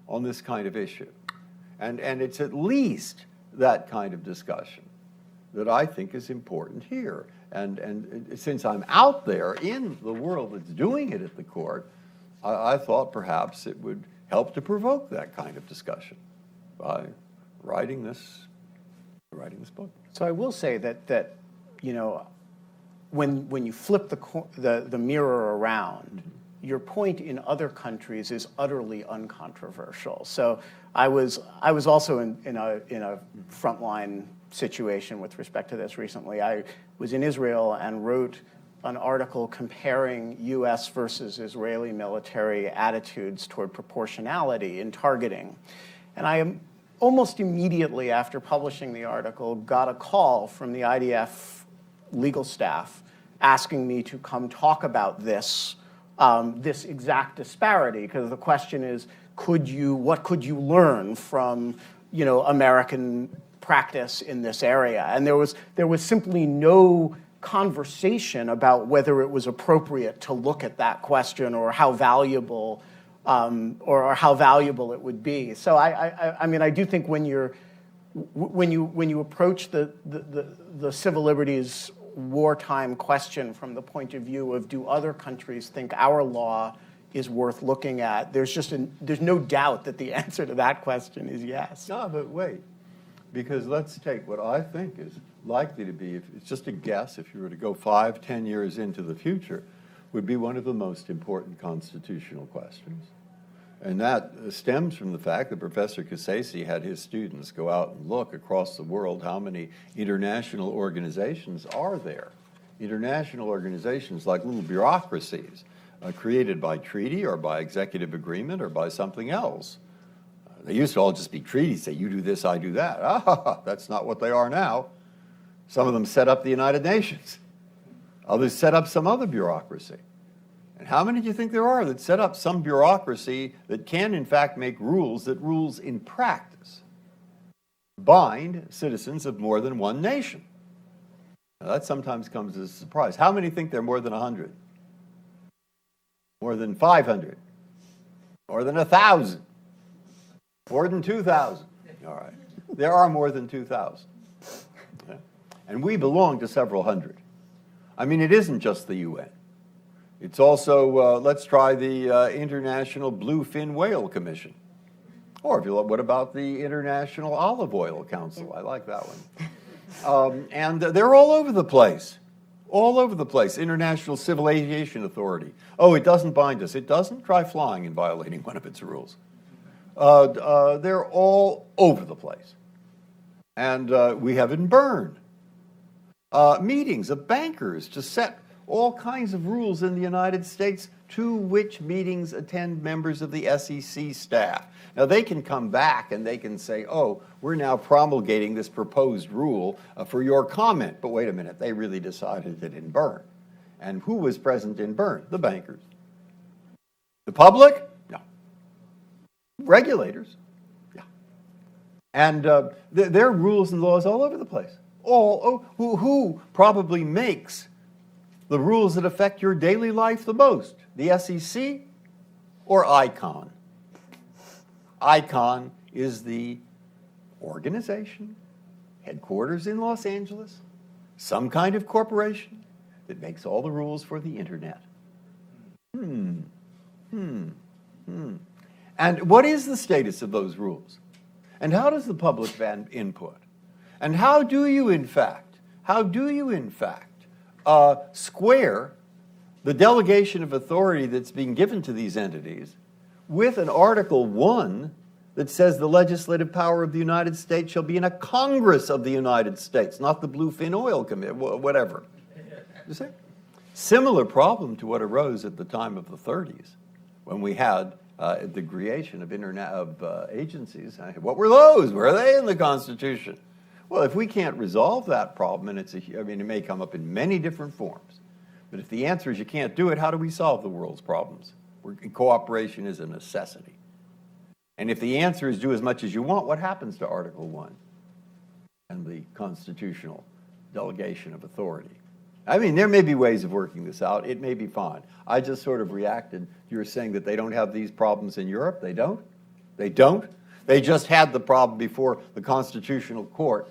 on this kind of issue. And it's at least that kind of discussion that I think is important here. And since I'm out there in the world that's doing it at the court, I thought perhaps it would help to provoke that kind of discussion by writing this book. So I will say that you know, when you flip the mirror around, your point in other countries is utterly uncontroversial. So I was also in a frontline situation with respect to this recently. I was in Israel and wrote an article comparing U.S. versus Israeli military attitudes toward proportionality in targeting. And I almost immediately after publishing the article got a call from the IDF legal staff asking me to come talk about this exact disparity, because the question is, what could you learn from, you know, American practice in this area? And there was simply no conversation about whether it was appropriate to look at that question or how valuable it would be. So I mean, I do think when you approach the civil liberties wartime question from the point of view of, do other countries think our law is worth looking at, there's no doubt that the answer to that question is yes. No, but wait, because let's take what I think is likely to be, if it's just a guess, if you were to go 5-10 years into the future, would be one of the most important constitutional questions. And that stems from the fact that Professor Cassese had his students go out and look across the world how many international organizations are there. International organizations like little bureaucracies created by treaty or by executive agreement or by something else. They used to all just be treaties, say you do this, I do that. That's not what they are now. Some of them set up the United Nations. Others set up some other bureaucracy. And how many do you think there are that set up some bureaucracy that can, in fact, make rules that rules in practice bind citizens of more than one nation? Now, that sometimes comes as a surprise. How many think there are more than 100? More than 500? More than 1,000? More than 2,000? All right. There are more than 2,000. Okay. And we belong to several hundred. I mean, it isn't just the UN. It's also, let's try the International Bluefin Whale Commission. Or if you look, what about the International Olive Oil Council? I like that one. And they're all over the place. All over the place. International Civil Aviation Authority. Oh, it doesn't bind us. It doesn't? Try flying and violating one of its rules. They're all over the place. And we have in Bern meetings of bankers to set all kinds of rules in the United States, to which meetings attend members of the SEC staff. Now, they can come back and they can say, oh, we're now promulgating this proposed rule for your comment. But wait a minute, they really decided it in Bern. And who was present in Bern? The bankers. The public? No. Regulators? Yeah. And there are rules and laws all over the place. Who probably makes the rules that affect your daily life the most? The SEC or ICON? ICON is the organization, headquarters in Los Angeles, some kind of corporation that makes all the rules for the internet. And what is the status of those rules? And how does the public then input? And how do you, in fact, square the delegation of authority that's being given to these entities with an Article 1 that says the legislative power of the United States shall be in a Congress of the United States, not the Bluefin Oil Committee, whatever. You see? Similar problem to what arose at the time of the 30s when we had the creation of agencies. What were those? Were they in the Constitution? Well, if we can't resolve that problem, and I mean, it may come up in many different forms, but if the answer is you can't do it, how do we solve the world's problems? Cooperation is a necessity. And if the answer is do as much as you want, what happens to Article 1 and the constitutional delegation of authority? I mean, there may be ways of working this out. It may be fine. I just sort of reacted. You were saying that they don't have these problems in Europe. They don't? They don't? They just had the problem before the Constitutional Court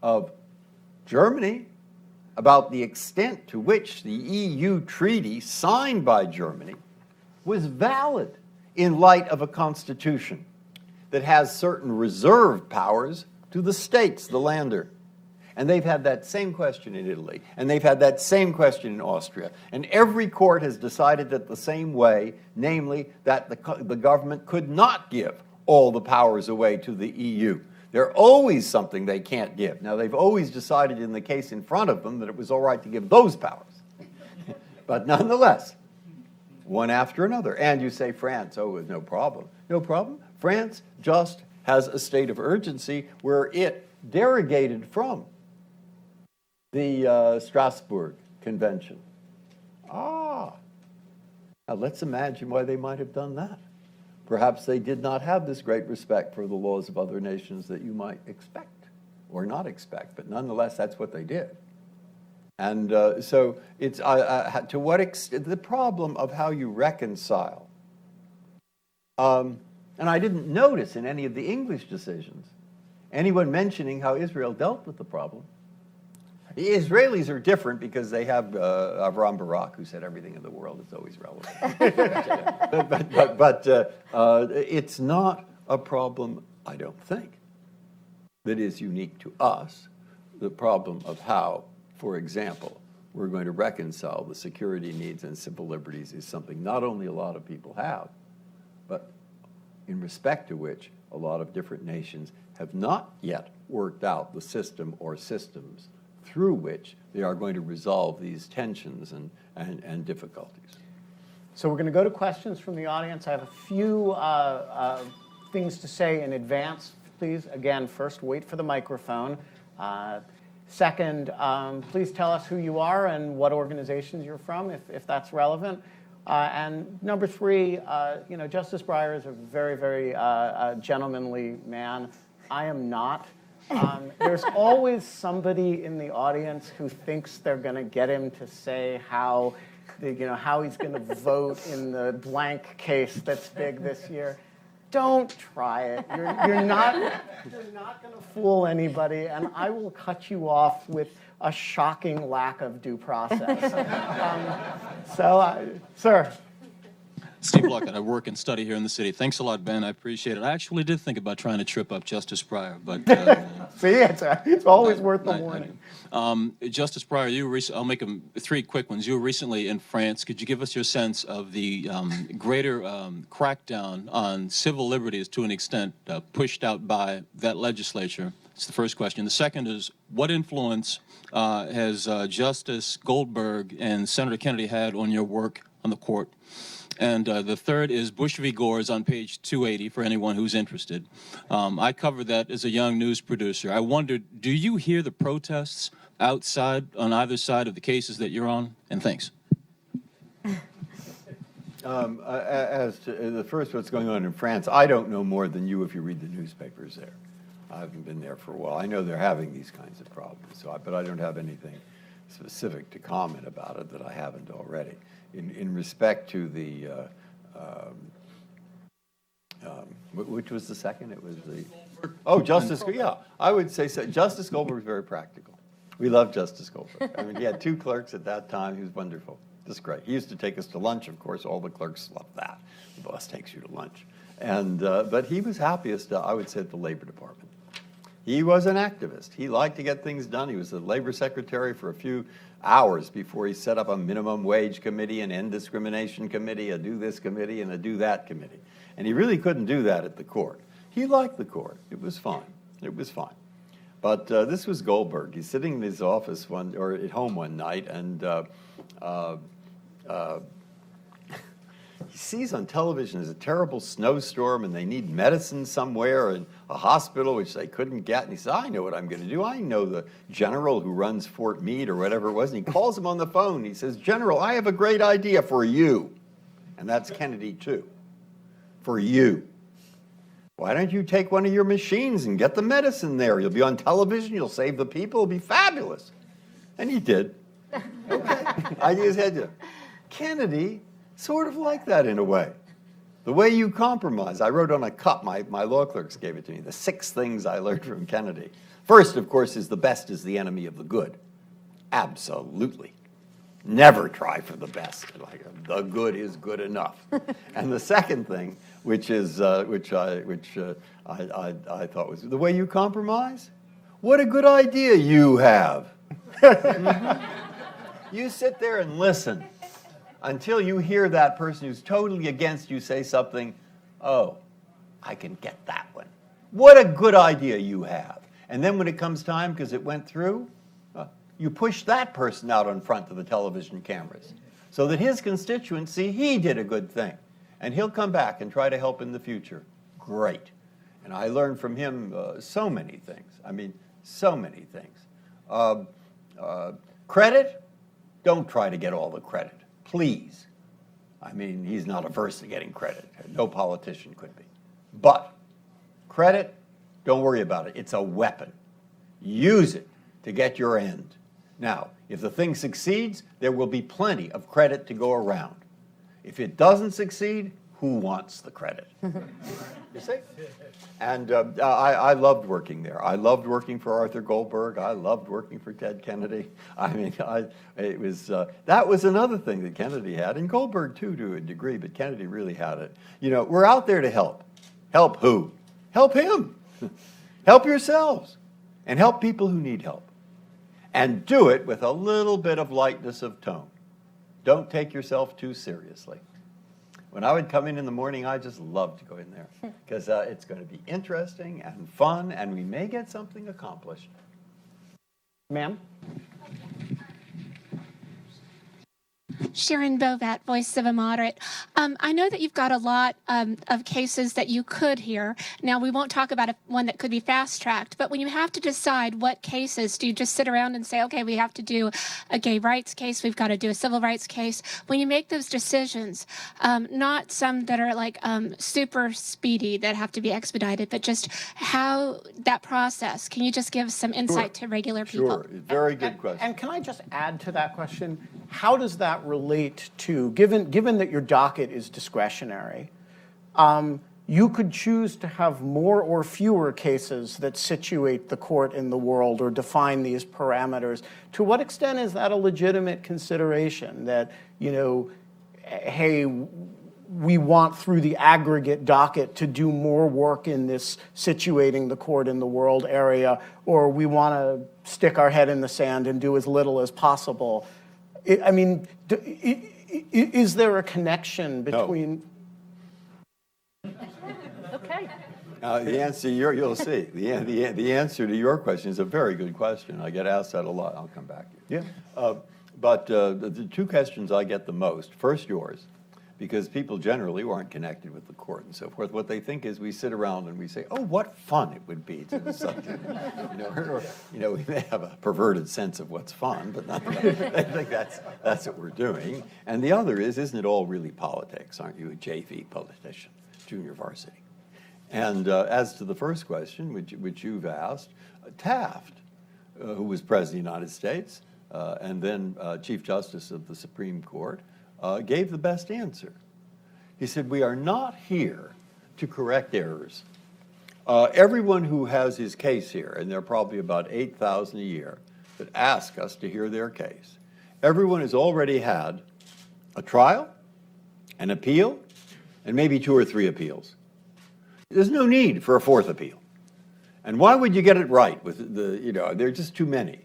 of Germany about the extent to which the EU treaty signed by Germany was valid in light of a constitution that has certain reserved powers to the states, the Länder. And they've had that same question in Italy, and they've had that same question in Austria. And every court has decided it the same way, namely that the government could not give all the powers away to the EU. There's always something they can't give. Now, they've always decided in the case in front of them that it was all right to give those powers. But nonetheless, one after another. And you say France, oh, no problem. No problem. France just has a state of urgency where it derogated from the Strasbourg Convention. Now let's imagine why they might have done that. Perhaps they did not have this great respect for the laws of other nations that you might expect or not expect, but nonetheless, that's what they did. And so it's to what extent the problem of how you reconcile. And I didn't notice in any of the English decisions anyone mentioning how Israel dealt with the problem. The Israelis are different because they have Avram Barak, who said everything in the world is always relevant. but it's not a problem, I don't think, that is unique to us. The problem of how, for example, we're going to reconcile the security needs and civil liberties is something not only a lot of people have, but in respect to which a lot of different nations have not yet worked out the system or systems through which they are going to resolve these tensions and difficulties. So we're going to go to questions from the audience. I have a few things to say in advance. Please, again, first, wait for the microphone. Second, please tell us who you are and what organizations you're from, if that's relevant. And number three, Justice Breyer is a very, very gentlemanly man. I am not. There's always somebody in the audience who thinks they're going to get him to say how he's going to vote in the blank case that's big this year. Don't try it. You're not going to fool anybody, and I will cut you off with a shocking lack of due process. Sir. Steve Luckett, I work and study here in the city. Thanks a lot, Ben. I appreciate it. I actually did think about trying to trip up Justice Breyer, but... See, it's always worth the warning. Justice Breyer, I'll make them three quick ones. You were recently in France. Could you give us your sense of the greater crackdown on civil liberties to an extent pushed out by that legislature? That's the first question. The second is, what influence has Justice Goldberg and Senator Kennedy had on your work on the court? And the third is Bush v. Gore's on page 280 for anyone who's interested. I covered that as a young news producer. I wondered, do you hear the protests outside on either side of the cases that you're on? And thanks. As to the first, what's going on in France, I don't know more than you if you read the newspapers there. I haven't been there for a while. I know they're having these kinds of problems, but I don't have anything specific to comment about it that I haven't already. In respect to the, which was the second? It was the, Justice, yeah, I would say so. Justice Goldberg was very practical. We love Justice Goldberg. I mean, he had two clerks at that time. He was wonderful. Just great. He used to take us to lunch, of course. All the clerks love that. The boss takes you to lunch. And, but he was happiest, I would say, at the Labor Department. He was an activist. He liked to get things done. He was the labor secretary for a few hours before he set up a minimum wage committee, an end discrimination committee, a do this committee, and a do that committee. And he really couldn't do that at the court. He liked the court. It was fine. It was fine. But this was Goldberg. He's sitting in his office at home one night, and he sees on television there's a terrible snowstorm and they need medicine somewhere in a hospital which they couldn't get. And he says, I know what I'm going to do. I know the general who runs Fort Meade or whatever it was. And he calls him on the phone. He says, General, I have a great idea for you. And that's Kennedy too. For you. Why don't you take one of your machines and get the medicine there? You'll be on television. You'll save the people. It'll be fabulous. And he did. Okay. Ideas had to. Kennedy, sort of like that in a way. The way you compromise. I wrote on a cup, my law clerks gave it to me, the 6 things I learned from Kennedy. First, of course, is the best is the enemy of the good. Absolutely. Never try for the best. Like, the good is good enough. And the second thing, which I thought was the way you compromise. What a good idea you have. You sit there and listen until you hear that person who's totally against you say something, oh, I can get that one. What a good idea you have. And then when it comes time, because it went through, you push that person out in front of the television cameras so that his constituents see he did a good thing. And he'll come back and try to help in the future. Great. And I learned from him so many things. I mean, so many things. Credit, don't try to get all the credit, please. I mean, he's not averse to getting credit. No politician could be. But credit, don't worry about it. It's a weapon. Use it to get your end. Now, if the thing succeeds, there will be plenty of credit to go around. If it doesn't succeed, who wants the credit? You see? And I loved working there. I loved working for Arthur Goldberg. I loved working for Ted Kennedy. I mean, that was another thing that Kennedy had, and Goldberg too, to a degree, but Kennedy really had it. You know, we're out there to help. Help who? Help him. Help yourselves. And help people who need help. And do it with a little bit of lightness of tone. Don't take yourself too seriously. When I would come in the morning, I just loved to go in there because it's going to be interesting and fun, and we may get something accomplished. Ma'am? Sharon Bovat, Voice of a Moderate. I know that you've got a lot of cases that you could hear. Now, we won't talk about one that could be fast-tracked, but when you have to decide what cases, do you just sit around and say, okay, we have to do a gay rights case, we've got to do a civil rights case? When you make those decisions, not some that are like super speedy that have to be expedited, but just how that process, can you just give some insight to regular people? Sure, very good question. And can I just add to that question? How does that relate to, given that your docket is discretionary, you could choose to have more or fewer cases that situate the court in the world or define these parameters. To what extent is that a legitimate consideration that, you know, hey, we want through the aggregate docket to do more work in this situating the court in the world area, or we want to stick our head in the sand and do as little as possible? I mean, is there a connection between? No. Okay. The answer, you'll see. The answer to your question is a very good question. I get asked that a lot. I'll come back to you. Yeah. But the 2 questions I get the most, first yours, because people generally who aren't connected with the court and so forth, what they think is we sit around and we say, oh, what fun it would be to do something. We may have a perverted sense of what's fun, but not I think that's what we're doing. And the other is, isn't it all really politics? Aren't you a JV politician, junior varsity? And as to the first question, which you've asked, Taft, who was President of the United States, and then Chief Justice of the Supreme Court, gave the best answer. He said, we are not here to correct errors. Everyone who has his case here, and there are probably about 8,000 a year that ask us to hear their case, everyone has already had a trial, an appeal, and maybe 2 or 3 appeals. There's no need for a 4th appeal. And why would you get it right? There are just too many.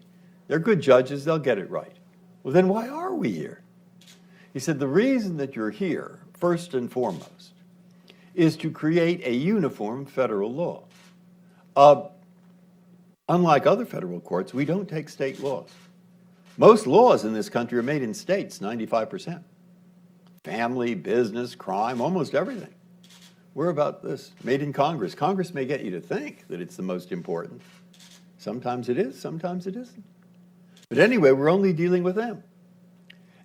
They're good judges, they'll get it right. Well, then why are we here? He said, the reason that you're here, first and foremost, is to create a uniform federal law. Unlike other federal courts, we don't take state laws. Most laws in this country are made in states, 95%. family, business, crime, almost everything. We're about this, made in Congress. Congress may get you to think that it's the most important. Sometimes it is, sometimes it isn't. But anyway, we're only dealing with them.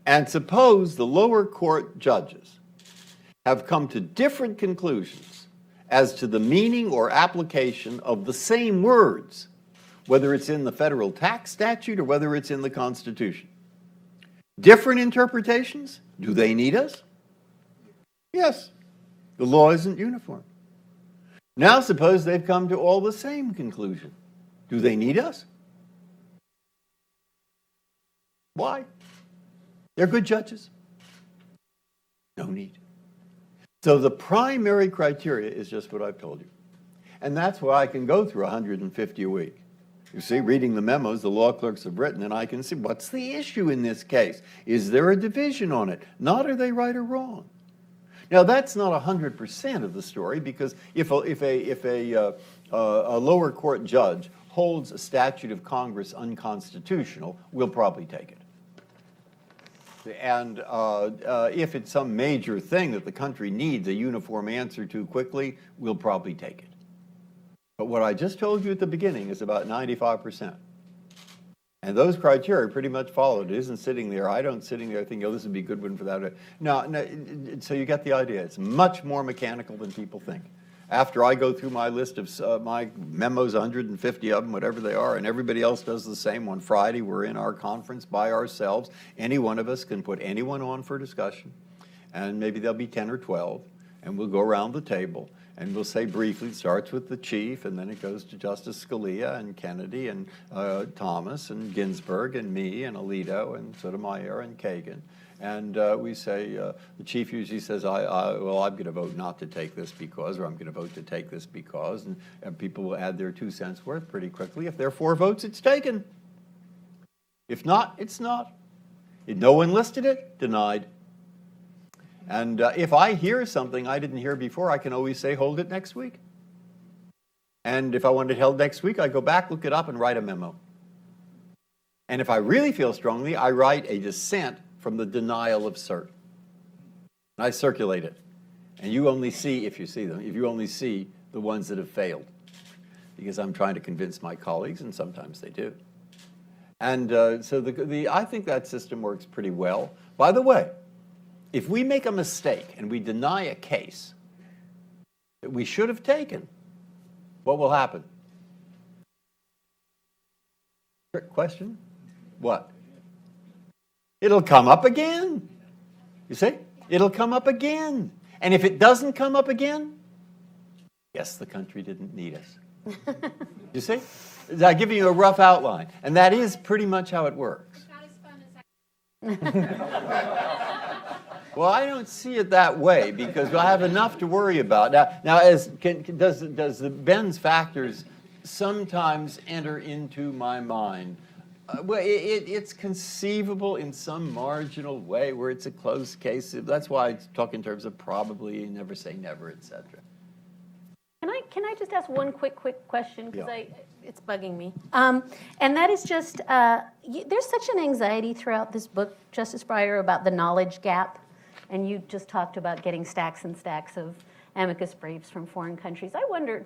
And suppose the lower court judges have come to different conclusions as to the meaning or application of the same words, whether it's in the federal tax statute or whether it's in the Constitution. Different interpretations? Do they need us? Yes. The law isn't uniform. Now suppose they've come to all the same conclusion. Do they need us? Why? They're good judges. No need. So the primary criteria is just what I've told you. And that's why I can go through 150 a week. You see, reading the memos the law clerks have written, and I can see what's the issue in this case. Is there a division on it? Not are they right or wrong. Now, that's not 100% of the story, because if a lower court judge holds a statute of Congress unconstitutional, we'll probably take it. And if it's some major thing that the country needs a uniform answer to quickly, we'll probably take it. But what I just told you at the beginning is about 95%. And those criteria are pretty much followed. It isn't sitting there. I don't sitting there thinking, oh, this would be a good one for that. No, so you get the idea. It's much more mechanical than people think. After I go through my list of my memos, 150 of them, whatever they are, and everybody else does the same on Friday, we're in our conference by ourselves. Any one of us can put anyone on for discussion, and maybe there'll be 10 or 12, and we'll go around the table, and we'll say briefly, it starts with the chief, and then it goes to Justice Scalia and Kennedy and Thomas and Ginsburg and me and Alito and Sotomayor and Kagan. And we say, the chief usually says, well, I'm going to vote not to take this because, or I'm going to vote to take this because, and people will add their 2 cents worth pretty quickly. If there are 4 votes, it's taken. If not, it's not. If no one listed it, denied. And if I hear something I didn't hear before, I can always say, hold it next week. And if I want it held next week, I go back, look it up, and write a memo. And if I really feel strongly, I write a dissent from the denial of cert. And I circulate it. And you only see, if you see them, if you only see the ones that have failed. Because I'm trying to convince my colleagues, and sometimes they do. And so I think that system works pretty well. By the way, if we make a mistake and we deny a case that we should have taken, what will happen? Trick question? What? It'll come up again. You see? It'll come up again. And if it doesn't come up again, yes, the country didn't need us. You see? I'm giving you a rough outline. And that is pretty much how it works. Well, I don't see it that way because I have enough to worry about. Now does the Benz factors sometimes enter into my mind? Well, it's conceivable in some marginal way where it's a close case. That's why I talk in terms of probably, never say never, etc. Can I just ask one quick question, because Yeah. it's bugging me, and that is just there's such an anxiety throughout this book, Justice Breyer, about the knowledge gap, and you just talked about getting stacks and stacks of amicus briefs from foreign countries. I wonder,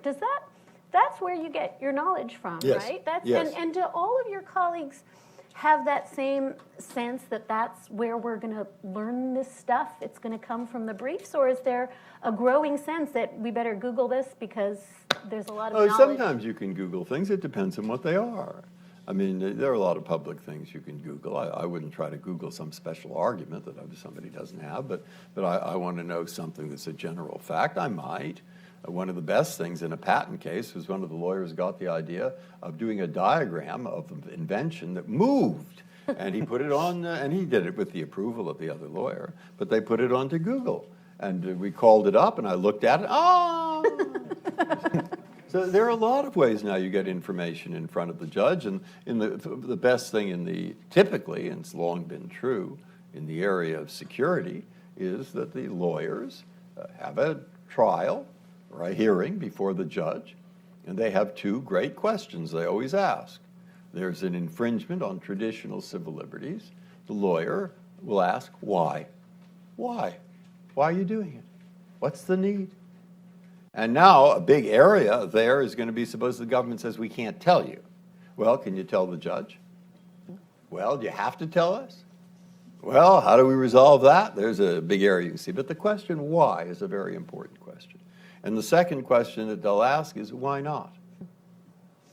that's where you get your knowledge from, Yes. right? Yes. And do all of your colleagues have that same sense that that's where we're going to learn this stuff? It's going to come from the briefs? Or is there a growing sense that we better Google this because there's a lot of knowledge? Sometimes you can Google things. It depends on what they are. I mean, there are a lot of public things you can Google. I wouldn't try to Google some special argument that somebody doesn't have, but I want to know something that's a general fact. I might. One of the best things in a patent case was one of the lawyers got the idea of doing a diagram of an invention that moved. And he put it on, and he did it with the approval of the other lawyer, but they put it onto Google. And we called it up, and I looked at it. Oh! So there are a lot of ways now you get information in front of the judge. And the best thing typically, and it's long been true, in the area of security, is that the lawyers have a trial or a hearing before the judge, and they have 2 great questions they always ask. There's an infringement on traditional civil liberties. The lawyer will ask, why? Why? Why are you doing it? What's the need? And now a big area there is going to be, suppose the government says we can't tell you. Well, can you tell the judge? Well, do you have to tell us? Well, how do we resolve that? There's a big area you can see. But the question why is a very important question. And the second question that they'll ask is why not?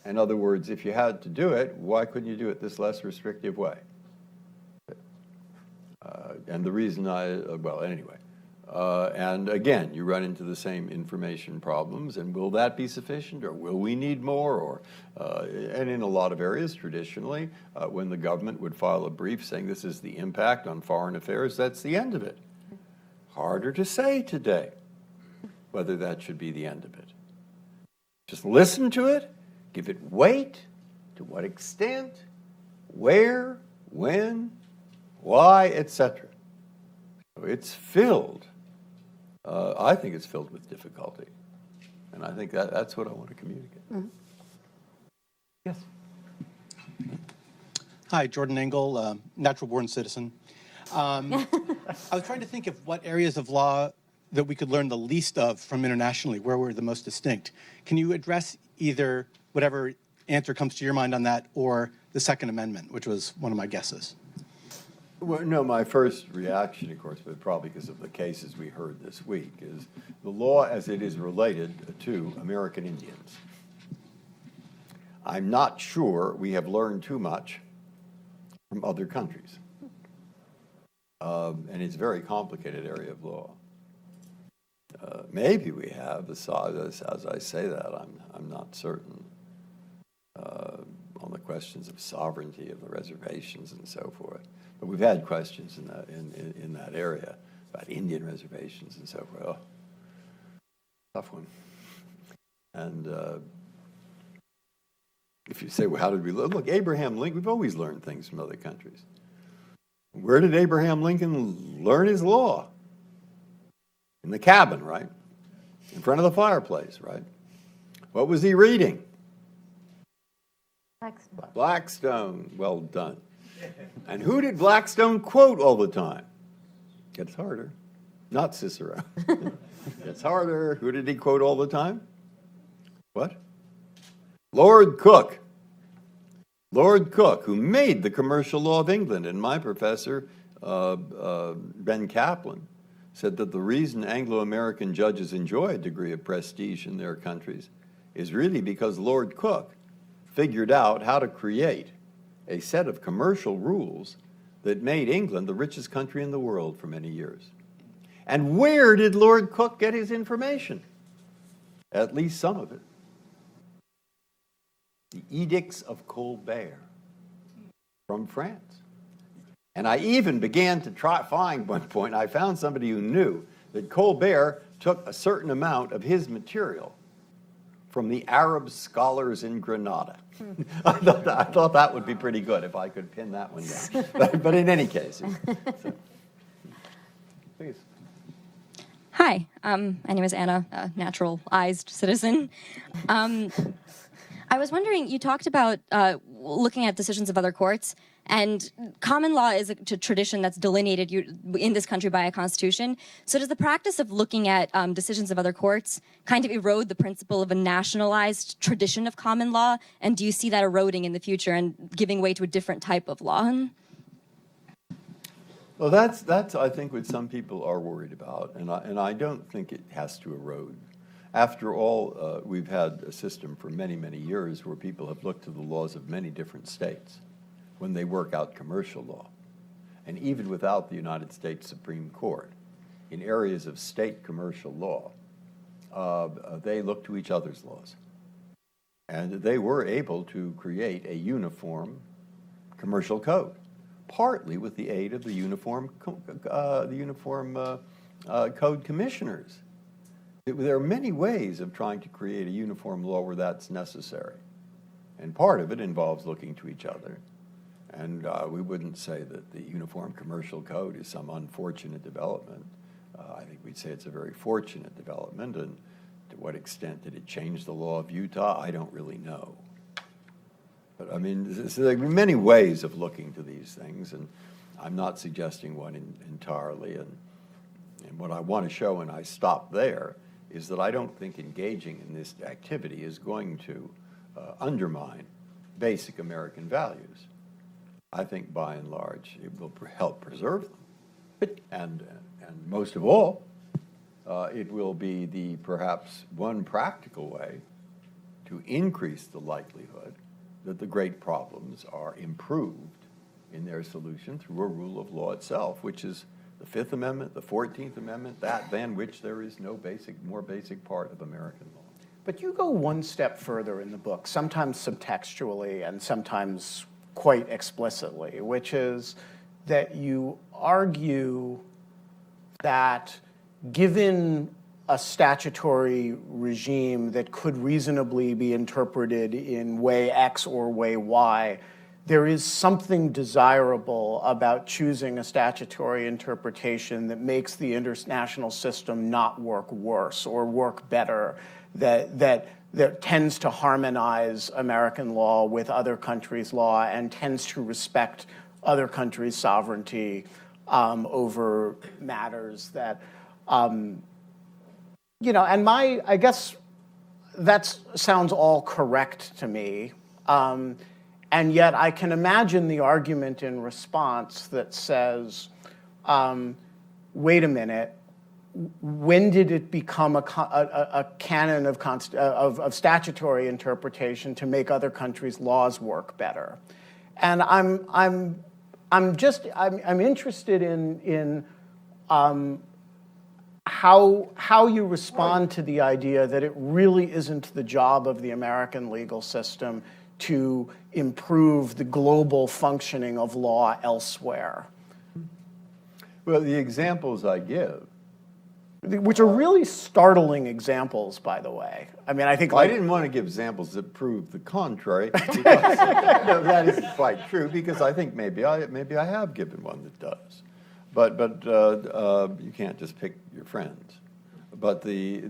In other words, if you had to do it, why couldn't you do it this less restrictive way? And the reason well, anyway. And again, you run into the same information problems, and will that be sufficient, or will we need more? Or, and in a lot of areas, traditionally, when the government would file a brief saying this is the impact on foreign affairs, that's the end of it. Harder to say today whether that should be the end of it. Just listen to it, give it weight, to what extent, where, when, why, etc. It's filled. I think it's filled with difficulty. And I think that's what I want to communicate. Mm-hmm. Yes. Hi, Jordan Engel, natural-born citizen. I was trying to think of what areas of law that we could learn the least of from internationally, where we're the most distinct. Can you address either whatever answer comes to your mind on that, or the Second Amendment, which was one of my guesses? Well, no, my first reaction, of course, but probably because of the cases we heard this week, is the law as it is related to American Indians. I'm not sure we have learned too much from other countries. And it's a very complicated area of law. Maybe we have, as I say that, I'm not certain, on the questions of sovereignty of the reservations and so forth. But we've had questions in that area about Indian reservations and so forth. Oh, tough one. And if you say, well, how did we learn? Look, Abraham Lincoln, we've always learned things from other countries. Where did Abraham Lincoln learn his law? In the cabin, right? In front of the fireplace, right? What was he reading? Blackstone. Blackstone. Well done. And who did Blackstone quote all the time? Gets harder. Not Cicero. Gets harder. Who did he quote all the time? What? Lord Coke. Lord Coke, who made the commercial law of England. And my professor, Ben Kaplan, said that the reason Anglo-American judges enjoy a degree of prestige in their countries is really because Lord Coke figured out how to create a set of commercial rules that made England the richest country in the world for many years. And where did Lord Coke get his information? At least some of it. The Edicts of Colbert from France. And I even began to find one point, I found somebody who knew that Colbert took a certain amount of his material from the Arab scholars in Granada. I thought that would be pretty good if I could pin that one down. But in any case. So. Please. Hi, my name is Anna, a naturalized citizen. I was wondering, you talked about looking at decisions of other courts, and common law is a tradition that's delineated in this country by a constitution. So does the practice of looking at decisions of other courts kind of erode the principle of a nationalized tradition of common law? And do you see that eroding in the future and giving way to a different type of law? Well, that's I think what some people are worried about, and I don't think it has to erode. After all, we've had a system for many, many years where people have looked to the laws of many different states when they work out commercial law. And even without the United States Supreme Court, in areas of state commercial law, they look to each other's laws. And they were able to create a uniform commercial code, partly with the aid of the uniform code commissioners. There are many ways of trying to create a uniform law where that's necessary. And part of it involves looking to each other. And we wouldn't say that the Uniform Commercial Code is some unfortunate development. I think we'd say it's a very fortunate development. And to what extent did it change the law of Utah? I don't really know. But I mean, there are many ways of looking to these things, and I'm not suggesting one entirely. And And what I want to show, and I stop there, is that I don't think engaging in this activity is going to undermine basic American values. I think by and large it will help preserve them. And most of all, it will be the perhaps one practical way to increase the likelihood that the great problems are improved in their solution through a rule of law itself, which is the Fifth Amendment, the 14th Amendment, than which there is no more basic part of American law. But you go one step further in the book, sometimes subtextually and sometimes quite explicitly, which is that you argue that given a statutory regime that could reasonably be interpreted in way X or way Y, there is something desirable about choosing a statutory interpretation that makes the international system not work worse or work better, that tends to harmonize American law with other countries' law and tends to respect other countries' sovereignty over matters that, you know, and I guess that sounds all correct to me. And yet I can imagine the argument in response that says, wait a minute, when did it become a canon of statutory interpretation to make other countries' laws work better? And I'm interested in how you respond to the idea that it really isn't the job of the American legal system to improve the global functioning of law elsewhere. Well, the examples I give, which are really startling examples, by the way. I mean, I think I didn't want to give examples that prove the contrary. Because, no, that isn't quite true, because I think maybe I have given one that does. But you can't just pick your friends. But the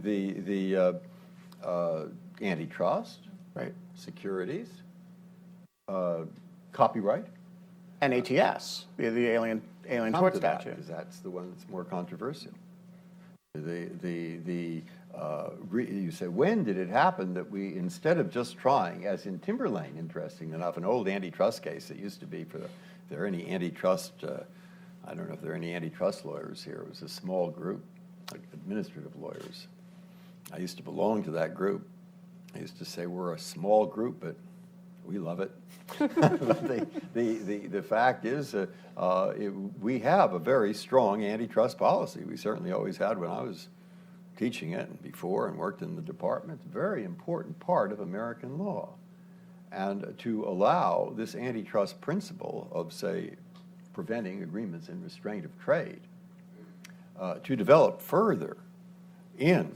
antitrust, right, securities, copyright, and ATS, the Alien Tort Statute, because that's the one that's more controversial. You say, when did it happen that we, instead of just trying, as in Timberlane, interesting enough, an old antitrust case that used to be for if there are any antitrust, I don't know if there are any antitrust lawyers here. It was a small group, like administrative lawyers. I used to belong to that group. I used to say we're a small group, but we love it. The fact is, we have a very strong antitrust policy. We certainly always had when I was teaching it and before and worked in the department. It's a very important part of American law. And to allow this antitrust principle of, say, preventing agreements in restraint of trade to develop further in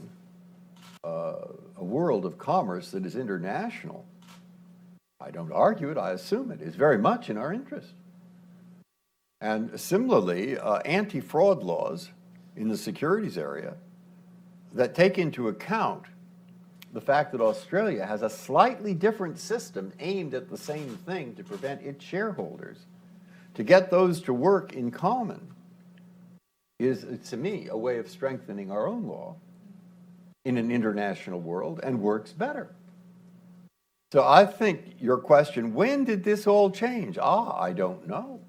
a world of commerce that is international, I don't argue it, I assume it, is very much in our interest. And similarly, anti-fraud laws in the securities area that take into account the fact that Australia has a slightly different system aimed at the same thing to prevent its shareholders, to get those to work in common is, to me, a way of strengthening our own law in an international world and works better. So I think your question, when did this all change? I don't know,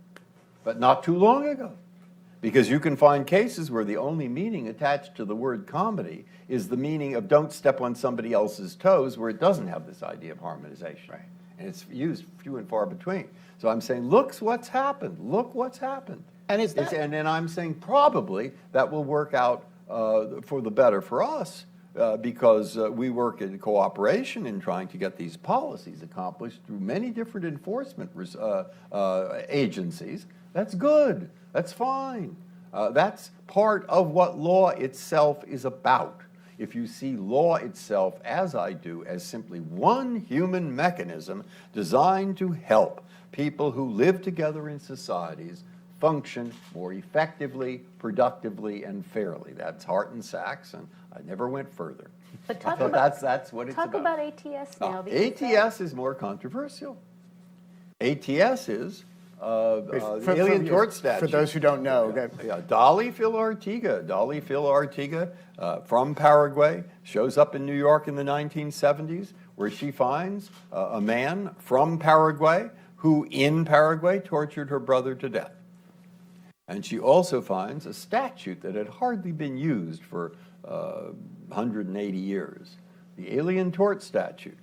but not too long ago. Because you can find cases where the only meaning attached to the word comedy is the meaning of don't step on somebody else's toes, where it doesn't have this idea of harmonization. Right. And it's used few and far between. So I'm saying, look what's happened. Look what's happened. And and then I'm saying probably that will work out for the better for us. Because we work in cooperation in trying to get these policies accomplished through many different enforcement agencies. That's good. That's fine. That's part of what law itself is about. If you see law itself, as I do, as simply one human mechanism designed to help people who live together in societies function more effectively, productively, and fairly. That's Hart and Sachs, and I never went further. But talk about, that's what it's about. talk about ATS now. ATS is more controversial. ATS is the alien tort statute. For those who don't know. Yeah, Dolly Phil Artiga from Paraguay shows up in New York in the 1970s, where she finds a man from Paraguay who in Paraguay tortured her brother to death. And she also finds a statute that had hardly been used for 180 years, the Alien Tort Statute,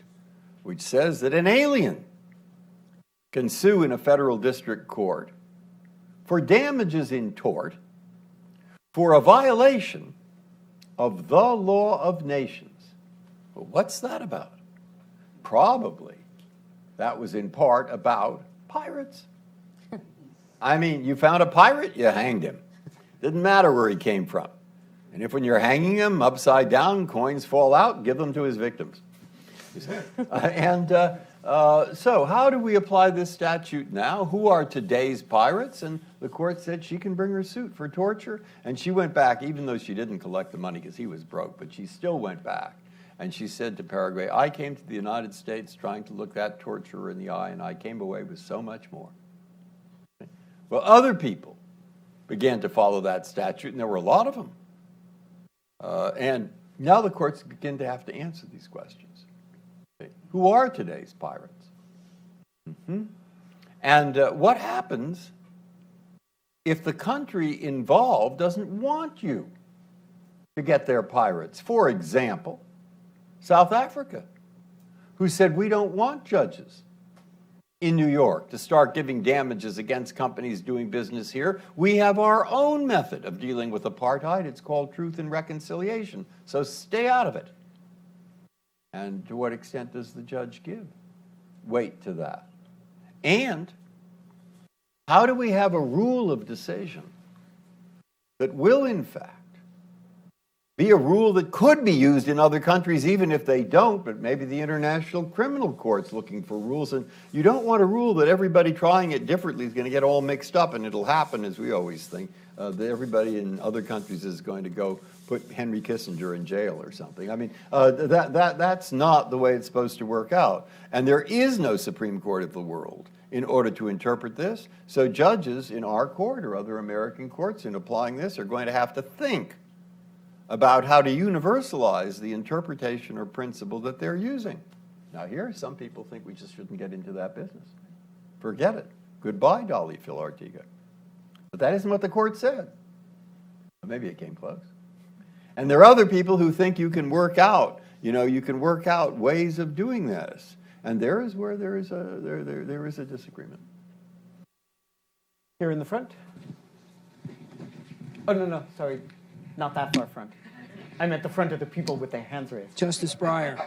which says that an alien can sue in a federal district court for damages in tort for a violation of the law of nations. Well, what's that about? Probably that was in part about pirates. I mean, you found a pirate, you hanged him. Didn't matter where he came from. And if when you're hanging him upside down, coins fall out, give them to his victims. So how do we apply this statute now? Who are today's pirates? And the court said she can bring her suit for torture. And she went back, even though she didn't collect the money because he was broke, but she still went back. And she said to Paraguay, I came to the United States trying to look that torturer in the eye, and I came away with so much more. Well, other people began to follow that statute, and there were a lot of them. And now the courts begin to have to answer these questions. Who are today's pirates? And what happens if the country involved doesn't want you to get their pirates? For example, South Africa, who said, we don't want judges in New York to start giving damages against companies doing business here. We have our own method of dealing with apartheid. It's called truth and reconciliation. So stay out of it. And to what extent does the judge give weight to that? And how do we have a rule of decision that will, in fact, be a rule that could be used in other countries, even if they don't, but maybe the International Criminal Court's looking for rules. And you don't want a rule that everybody trying it differently is going to get all mixed up, and it'll happen, as we always think, that everybody in other countries is going to go put Henry Kissinger in jail or something. I mean, that's not the way it's supposed to work out. And there is no Supreme Court of the world in order to interpret this. So judges in our court or other American courts in applying this are going to have to think about how to universalize the interpretation or principle that they're using. Now here, some people think we just shouldn't get into that business. Forget it. Goodbye, Dolly Phil Artiga. But that isn't what the court said. Maybe it came close. And there are other people who think you can work out, you can work out ways of doing this. And there is where there is a disagreement. Here in the front. Oh, no, sorry. Not that far front. I'm at the front of the people with their hands raised. Justice Breyer,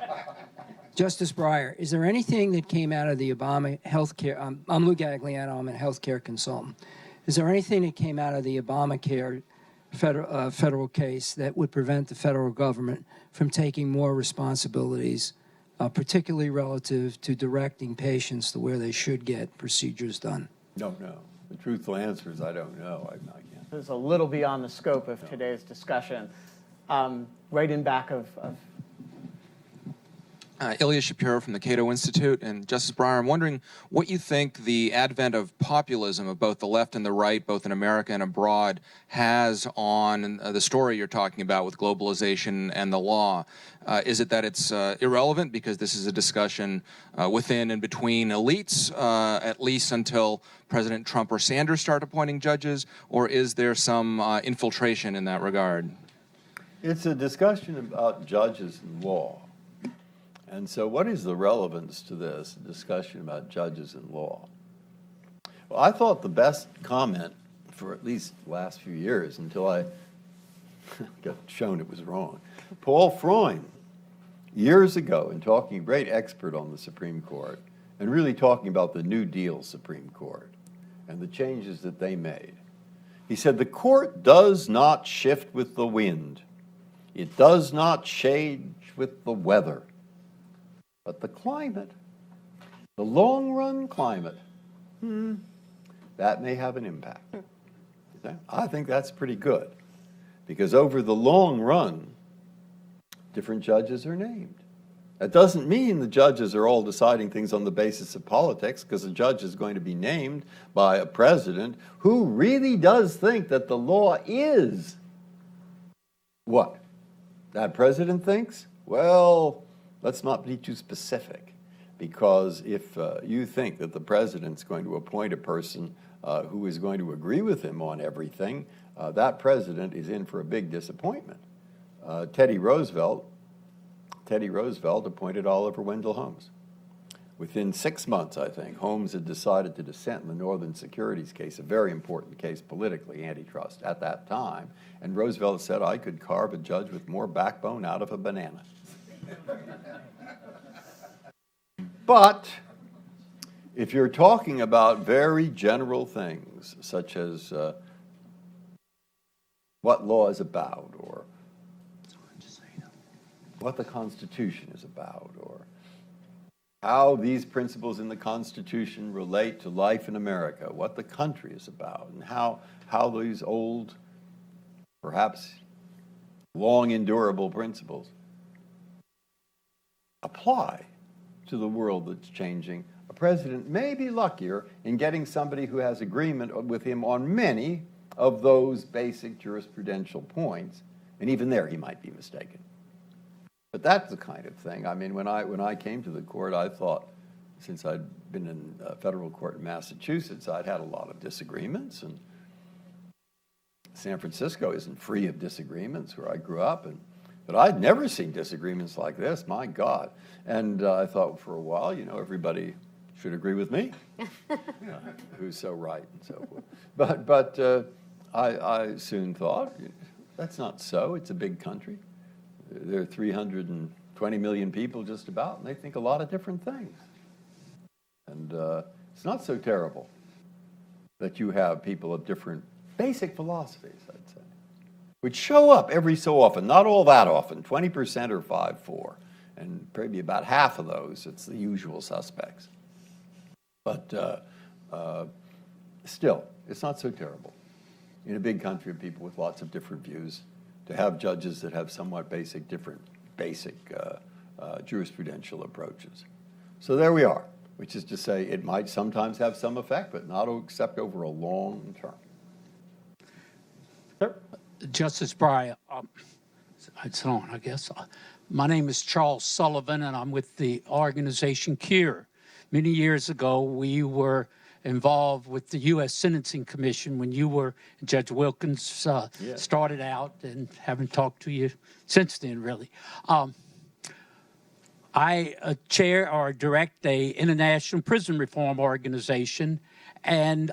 is there anything that came out of the Obama healthcare? I'm Lou Gagliano. I'm a healthcare consultant. Is there anything that came out of the Obamacare federal case that would prevent the federal government from taking more responsibilities, particularly relative to directing patients to where they should get procedures done? No. The truthful answer is I don't know. I can't. This is a little beyond the scope of today's discussion. Right in back of Ilya Shapiro from the Cato Institute. And Justice Breyer, I'm wondering what you think the advent of populism of both the left and the right, both in America and abroad, has on the story you're talking about with globalization and the law. Is it that it's irrelevant because this is a discussion within and between elites, at least until President Trump or Sanders start appointing judges, or is there some infiltration in that regard? It's a discussion about judges and law. And so what is the relevance to this discussion about judges and law? Well, I thought the best comment for at least the last few years until I got shown it was wrong. Paul Freund, years ago, in talking, a great expert on the Supreme Court, and really talking about the New Deal Supreme Court and the changes that they made. He said, the court does not shift with the wind. It does not change with the weather. But the climate, the long-run climate, that may have an impact. I think that's pretty good, because over the long run, different judges are named. That doesn't mean the judges are all deciding things on the basis of politics, because a judge is going to be named by a president who really does think that the law is what that president thinks. Well, let's not be too specific, because if you think that the president's going to appoint a person who is going to agree with him on everything, that president is in for a big disappointment. Teddy Roosevelt appointed Oliver Wendell Holmes. Within 6 months, I think, Holmes had decided to dissent in the Northern Securities case, a very important case politically, antitrust, at that time. And Roosevelt said, I could carve a judge with more backbone out of a banana. But if you're talking about very general things, such as what law is about, or what the Constitution is about, or how these principles in the Constitution relate to life in America, what the country is about, and how these old, perhaps long endurable principles apply to the world that's changing, a president may be luckier in getting somebody who has agreement with him on many of those basic jurisprudential points, and even there he might be mistaken. But that's the kind of thing. I mean, when I came to the court, I thought, since I'd been in federal court in Massachusetts, I'd had a lot of disagreements, and San Francisco isn't free of disagreements where I grew up, but I'd never seen disagreements like this, my God. And I thought for a while, everybody should agree with me. Who's so right and so forth. But I soon thought, that's not so. It's a big country. There are 320 million people just about, and they think a lot of different things. And it's not so terrible that you have people of different basic philosophies, I'd say, which show up every so often, not all that often, 20% or 5-4, and maybe about half of those, it's the usual suspects. But still, it's not so terrible in a big country of people with lots of different views to have judges that have somewhat different basic jurisprudential approaches. So there we are, which is to say it might sometimes have some effect, but not except over a long term. Sir? Justice Breyer, it's on, I guess. My name is Charles Sullivan, and I'm with the organization CURE. Many years ago, we were involved with the U.S. Sentencing Commission when you were, Judge Wilkins started out, and haven't talked to you since then, really. I chair or direct a international prison reform organization, and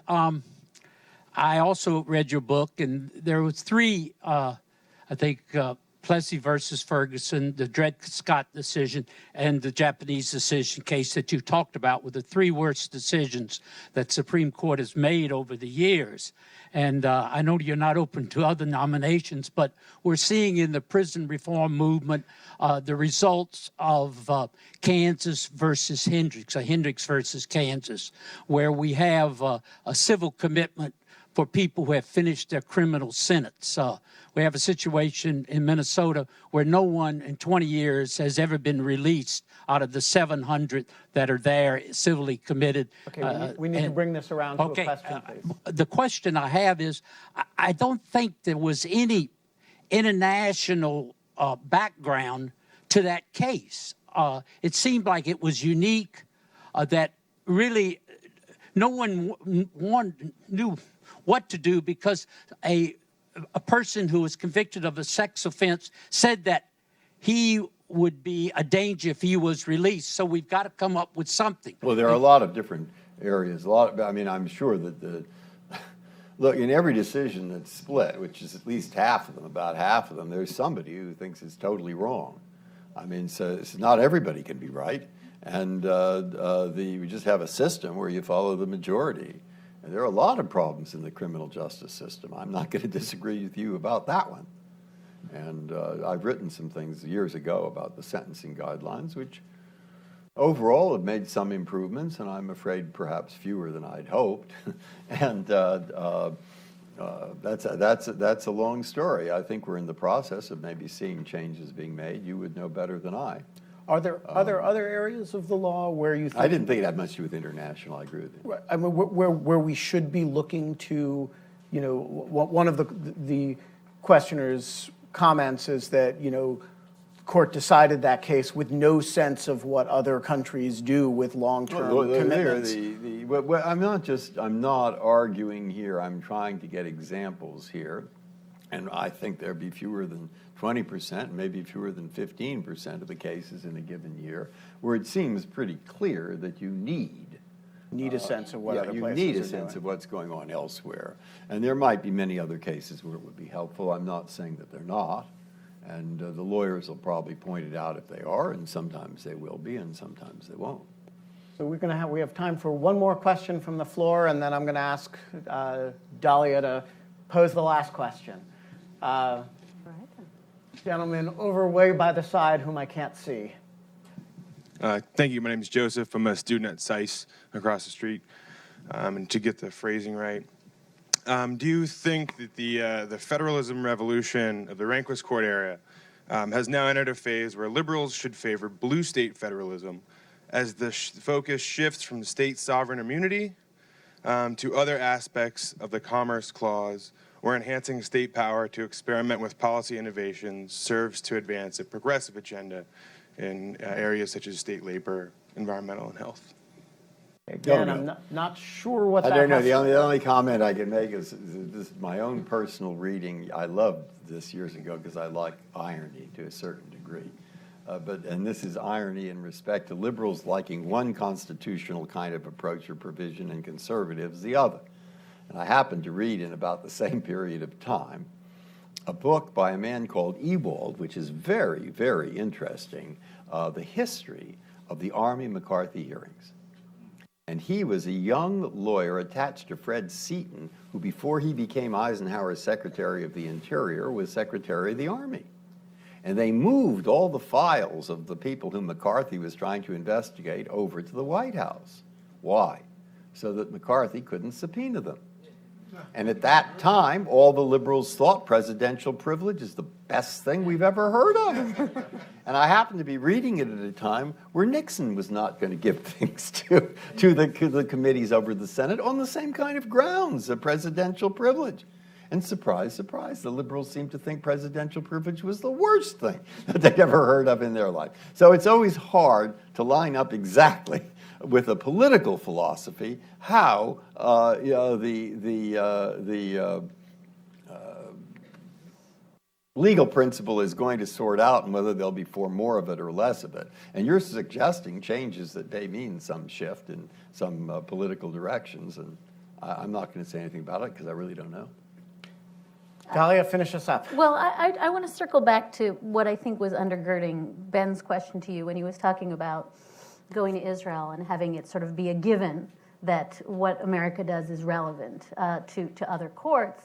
I also read your book, and there was three, I think, Plessy versus Ferguson, the Dred Scott decision, and the Japanese decision case that you talked about were the three worst decisions that Supreme Court has made over the years. And I know you're not open to other nominations, but we're seeing in the prison reform movement the results of Kansas versus Hendricks, or Hendricks versus Kansas, where we have a civil commitment for people who have finished their criminal sentence. We have a situation in Minnesota where no one in 20 years has ever been released out of the 700 that are there civilly committed. Okay, we need to bring this around to a question, please. The question I have is, I don't think there was any international background to that case. It seemed like it was unique, that really no one knew what to do, because a person who was convicted of a sex offense said that he would be a danger if he was released. So we've got to come up with something. Well, there are a lot of different areas. I'm sure that look, in every decision that's split, which is at least about half of them, there's somebody who thinks it's totally wrong. I mean, so it's not everybody can be right. And we just have a system where you follow the majority. And there are a lot of problems in the criminal justice system. I'm not going to disagree with you about that one. And I've written some things years ago about the sentencing guidelines, which overall have made some improvements, and I'm afraid perhaps fewer than I'd hoped. And that's a long story. I think we're in the process of maybe seeing changes being made. You would know better than I. Are there other areas of the law where you think? I didn't think it had much to do with international. I agree with you. I mean, where we should be looking to, one of the questioner's comments is that, court decided that case with no sense of what other countries do with long-term commitments. I'm not arguing here. I'm trying to get examples here. And I think there'd be fewer than 20%, maybe fewer than 15% of the cases in a given year where it seems pretty clear that you need a sense of what other places you need are a sense doing. of what's going on elsewhere. And there might be many other cases where it would be helpful. I'm not saying that they're not. And the lawyers will probably point it out if they are, and sometimes they will be, and sometimes they won't. So we have time for one more question from the floor, and then I'm going to ask Dahlia to pose the last question. Gentleman over way by the side whom I can't see. Thank you. My name is Joseph. I'm a student at SAIS across the street. And to get the phrasing right, do you think that the federalism revolution of the Rehnquist court era has now entered a phase where liberals should favor blue state federalism as the focus shifts from state sovereign immunity to other aspects of the Commerce Clause, where enhancing state power to experiment with policy innovations serves to advance a progressive agenda in areas such as state labor, environmental, and health? Again, I'm not sure what that I don't know. has The to only comment I can make is this is my own personal reading. I loved this years ago because I like irony to a certain degree. And this is irony in respect to liberals liking one constitutional kind of approach or provision and conservatives the other. And I happened to read in about the same period of time a book by a man called Ewald, which is very, very interesting, the history of the Army McCarthy hearings. And he was a young lawyer attached to Fred Seaton, who before he became Eisenhower's Secretary of the Interior was Secretary of the Army. And they moved all the files of the people whom McCarthy was trying to investigate over to the White House. Why? So that McCarthy couldn't subpoena them. And at that time, all the liberals thought presidential privilege is the best thing we've ever heard of. And I happened to be reading it at a time where Nixon was not going to give things to the committees over the Senate on the same kind of grounds of presidential privilege. And surprise, surprise, the liberals seemed to think presidential privilege was the worst thing that they'd ever heard of in their life. So it's always hard to line up exactly with a political philosophy how the legal principle is going to sort out and whether there'll be more of it or less of it. And you're suggesting changes that may mean some shift in some political directions, and I'm not going to say anything about it because I really don't know. Dahlia, finish us up. Well, I want to circle back to what I think was undergirding Ben's question to you when he was talking about going to Israel and having it sort of be a given that what America does is relevant to other courts.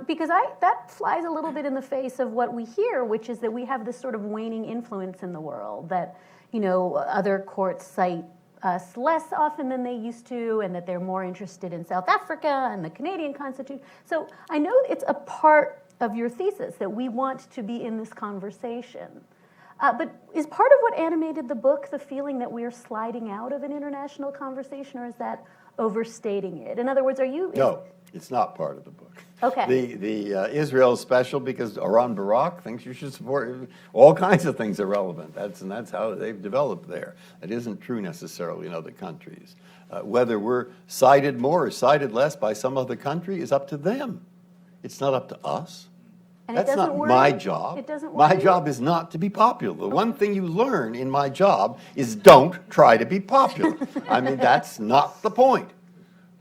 Because that flies a little bit in the face of what we hear, which is that we have this sort of waning influence in the world, that other courts cite us less often than they used to, and that they're more interested in South Africa and the Canadian Constitution. So I know it's a part of your thesis that we want to be in this conversation. But is part of what animated the book the feeling that we're sliding out of an international conversation, or is that overstating it? In other words, are you... No, it's not part of the book. Okay. The Israel is special because Aaron Barak thinks you should support all kinds of things are relevant. That's how they've developed there. That isn't true necessarily in other countries. Whether we're cited more or cited less by some other country is up to them. It's not up to us. And That's not my job. It doesn't My worry job is not to be popular. The one thing you learn in my job is don't try to be popular. I mean, that's not the point.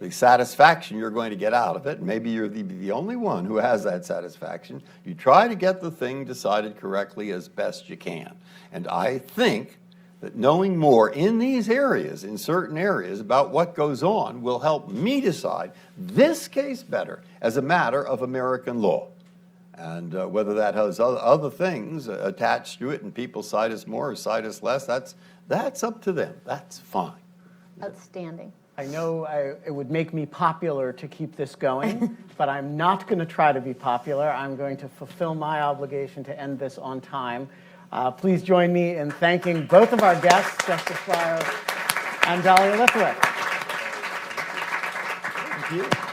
The satisfaction you're going to get out of it, maybe you're the only one who has that satisfaction, you try to get the thing decided correctly as best you can. And I think that knowing more in these areas, in certain areas, about what goes on will help me decide this case better as a matter of American law. And whether that has other things attached to it and people cite us more or cite us less, that's up to them. That's fine. Outstanding. I know it would make me popular to keep this going, but I'm not going to try to be popular. I'm going to fulfill my obligation to end this on time. Please join me in thanking both of our guests, Justice Breyer and Dahlia Lithwick. Thank you.